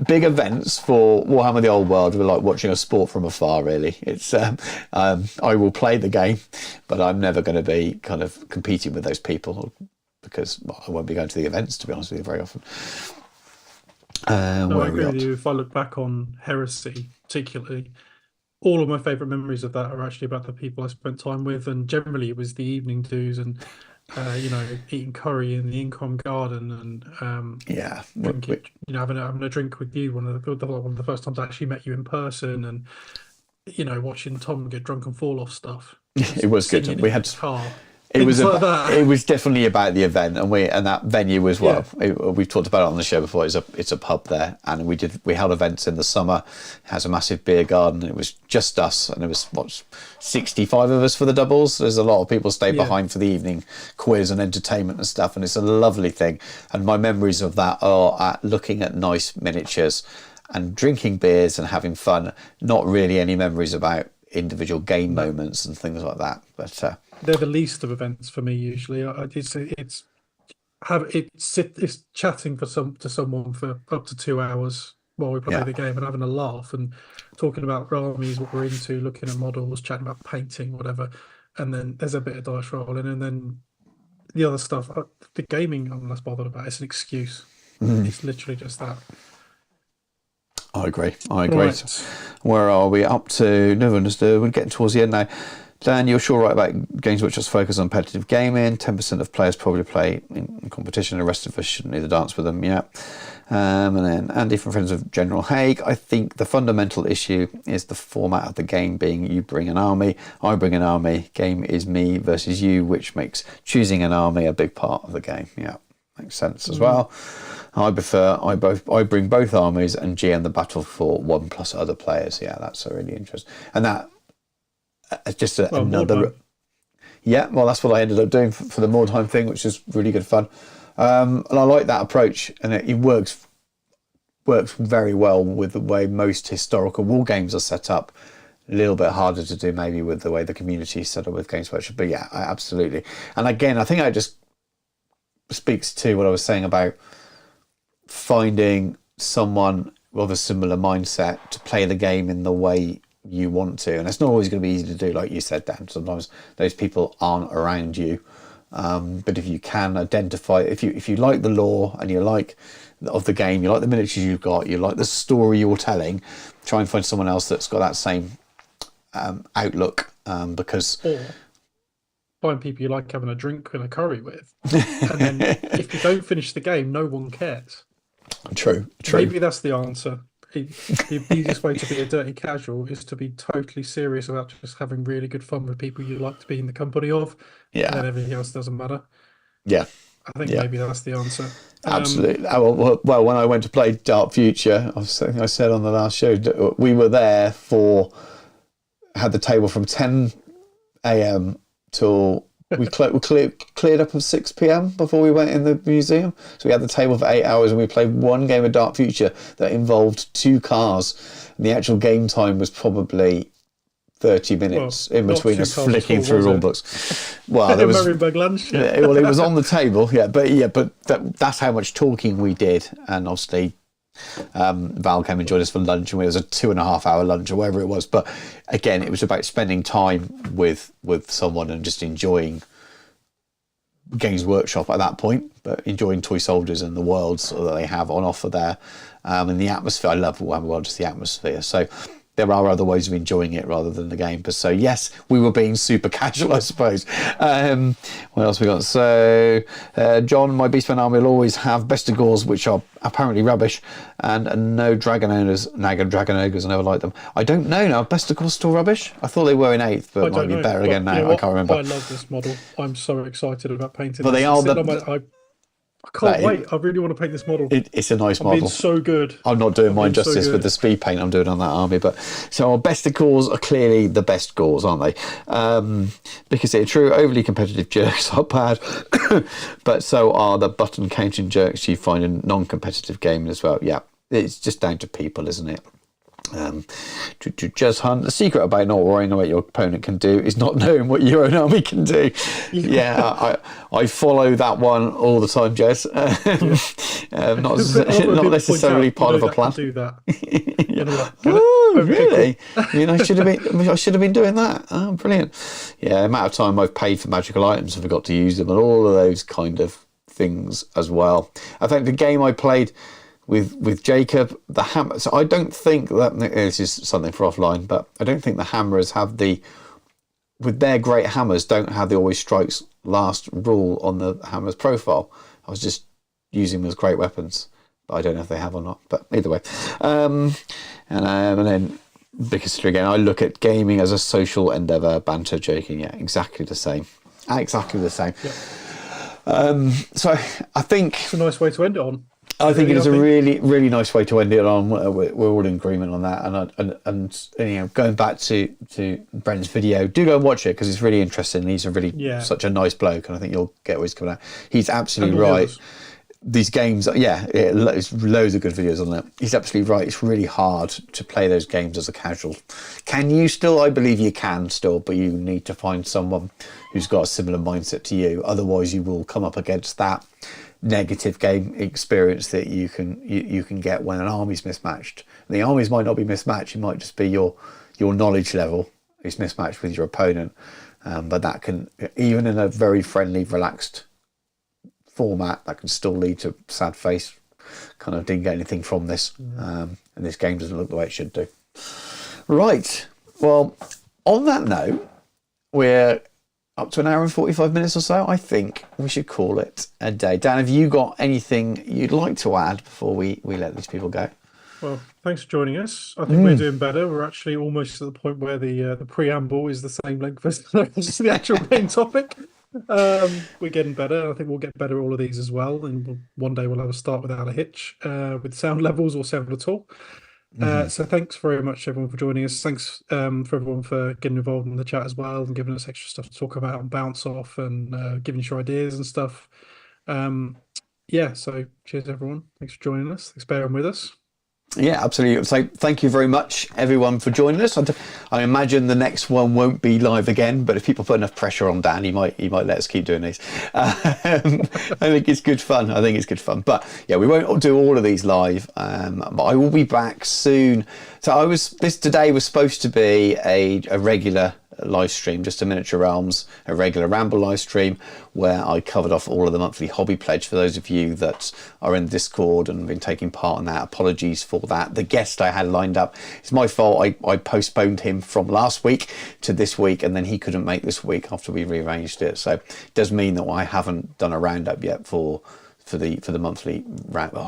Big events for Warhammer the Old World were like watching a sport from afar, really. It's I will play the game, but I'm never going to be kind of competing with those people because I won't be going to the events, to be honest with you, very often. I agree with you. If I look back on Heresy, particularly, all of my favourite memories of that are actually about the people I spent time with, and generally it was the evening dues and eating curry in the Incom garden and drinking, having a drink with you. One of the first times I actually met you in person, and watching Tom get drunk and fall off stuff. It was good. We had It was like that. It was definitely about the event, and that venue was we've talked about it on the show before. It's a pub there, and we held events in the summer. It has a massive beer garden. It was just us, and it was 65 of us for the doubles. There's a lot of people stay behind for the evening quiz and entertainment and stuff, and it's a lovely thing. And my memories of that are looking at nice miniatures and drinking beers and having fun. Not really any memories about individual game moments and things like that, but. They're the least of events for me usually. It's chatting to someone for up to 2 hours while we play the game and having a laugh and talking about armies, what we're into, looking at models, chatting about painting, whatever. And then there's a bit of dice rolling, and then the other stuff. The gaming I'm less bothered about. It's an excuse. It's literally just that. I agree. Right. Where are we up to? No, understood. We're getting towards the end now. Dan, you're sure right about Games Workshop's focus on competitive gaming. 10% of players probably play in competition. The rest of us shouldn't either dance with them. Yeah. And then Andy from Friends of General Haig. I think the fundamental issue is the format of the game being you bring an army, I bring an army. Game is me versus you, which makes choosing an army a big part of the game. Yeah, makes sense as well. I bring both armies and GM the battle for 1 plus other players. Yeah, that's a really interesting. And that just another. Yeah, well, that's what I ended up doing for the Mordheim thing, which is really good fun. And I like that approach, and it works very well with the way most historical war games are set up. A little bit harder to do maybe with the way the community is set up with Games Workshop, but yeah, absolutely. And again, I think it just speaks to what I was saying about finding someone with a similar mindset to play the game in the way you want to, and it's not always going to be easy to do, like you said, Dan. Sometimes those people aren't around you, but if you can identify, if you like the lore and you like of the game, you like the miniatures you've got, you like the story you're telling, try and find someone else that's got that same outlook, because or find people you like having a drink and a curry with, and then if you don't finish the game, no one cares. True. Maybe that's the answer. The easiest way to be a dirty casual is to be totally serious about just having really good fun with people you like to be in the company of. Yeah. And then everything else doesn't matter. Yeah. I think maybe that's the answer. Absolutely. Well, when I went to play Dark Future, I said on the last show, we were there had the table from 10 a.m. till we cleared up at 6 p.m. before we went in the museum. So we had the table for 8 hours, and we played one game of Dark Future that involved 2 cars. And the actual game time was probably 30 minutes in between us flicking through rule books. Well, there was it was on the table, but that's how much talking we did. And obviously Val came and joined us for lunch, and it was a 2.5 hour lunch or whatever it was. But again, it was about spending time with someone and just enjoying Games Workshop at that point, but enjoying Toy Soldiers and the worlds that they have on offer there, and the atmosphere. I love Warhammer World, just the atmosphere. So there are other ways of enjoying it rather than the game. But so yes, we were being super casual, I suppose. What else we got? So John, my Beastman army will always have Bestigors, which are apparently rubbish, and no Dragon Owners. Dragon Ogres, I never liked them. I don't know now. Bestigors still rubbish? I thought they were in 8th, but might be better again now. You know, I can't remember. I love this model. I'm so excited about painting. But they are I can't wait. I really want to paint this model. It's a nice model. It's so good. I'm not doing mine justice with the speed paint I'm doing on that army. But so our Bestigors are clearly the best Gors, aren't they? Because they're true, overly competitive jerks are bad. But so are the button counting jerks you find in non-competitive gaming as well. Yeah, it's just down to people, isn't it? To just hunt. The secret about not worrying about what your opponent can do is not knowing what your own army can do. Yeah, I follow that one all the time, Jez. Not necessarily part of a plan. Do that. Oh, really? I mean, I should have been doing that. Oh, brilliant. Yeah, the amount of time I've paid for magical items and forgot to use them, and all of those kind of things as well. I think the game I played with Jacob, the hammer. So I don't think that this is something for offline, but I don't think the hammerers have with their great hammers, don't have the always strikes last rule on the hammer's profile. I was just using them as great weapons, but I don't know if they have or not. But either way, and then big history again. I look at gaming as a social endeavour, banter, joking. Yeah, exactly the same. exactly the same. Yep. So I think It's a nice way to end it on. I think it is a really, really nice way to end it on. We're all in agreement on that. And you know, going back to Brent's video, do go and watch it because it's really interesting. He's a really such a nice bloke, and I think you'll get where he's coming out. He's absolutely right. These games, there's loads of good videos on it. He's absolutely right. It's really hard to play those games as a casual. Can you still? I believe you can still, but you need to find someone who's got a similar mindset to you. Otherwise, you will come up against that negative game experience that you can get when an army's mismatched. And the armies might not be mismatched. It might just be your knowledge level is mismatched with your opponent. But that can, even in a very friendly, relaxed format, that can still lead to sad face. Kind of didn't get anything from this, and this game doesn't look the way it should do. Right. Well, on that note, we're up to an hour and 45 minutes or so. I think we should call it a day. Dan, have you got anything you'd like to add before we let these people go? Well, thanks for joining us. I think we're doing better. We're actually almost at the point where the preamble is the same length as the actual main topic. We're getting better. I think we'll get better at all of these as well. And one day we'll have a start without a hitch with sound levels or sound at all. So thanks very much everyone for joining us. Thanks for everyone for getting involved in the chat as well and giving us extra stuff to talk about and bounce off and giving us your ideas and stuff. So cheers everyone. Thanks for joining us. Thanks for bearing with us. Yeah, absolutely. So thank you very much, everyone, for joining us. I imagine the next one won't be live again, but if people put enough pressure on Dan, he might let us keep doing these. I think it's good fun. But yeah, we won't do all of these live. But I will be back soon. So today was supposed to be a regular live stream, just a Miniature Realms, a regular ramble live stream where I covered off all of the monthly hobby pledge. For those of you that are in Discord and been taking part in that, apologies for that. The guest I had lined up, it's my fault. I postponed him from last week to this week, and then he couldn't make this week after we rearranged it. So it does mean that I haven't done a roundup yet for the monthly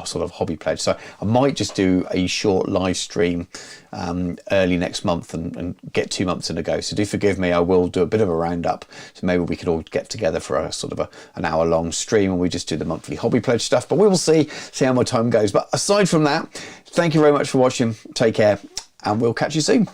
sort of hobby pledge. So I might just do a short live stream early next month and get 2 months in a go. So do forgive me, I will do a bit of a roundup. So maybe we could all get together for a sort of an hour long stream and we just do the monthly hobby pledge stuff. But we will see how my time goes. But aside from that, thank you very much for watching. Take care and we'll catch you soon.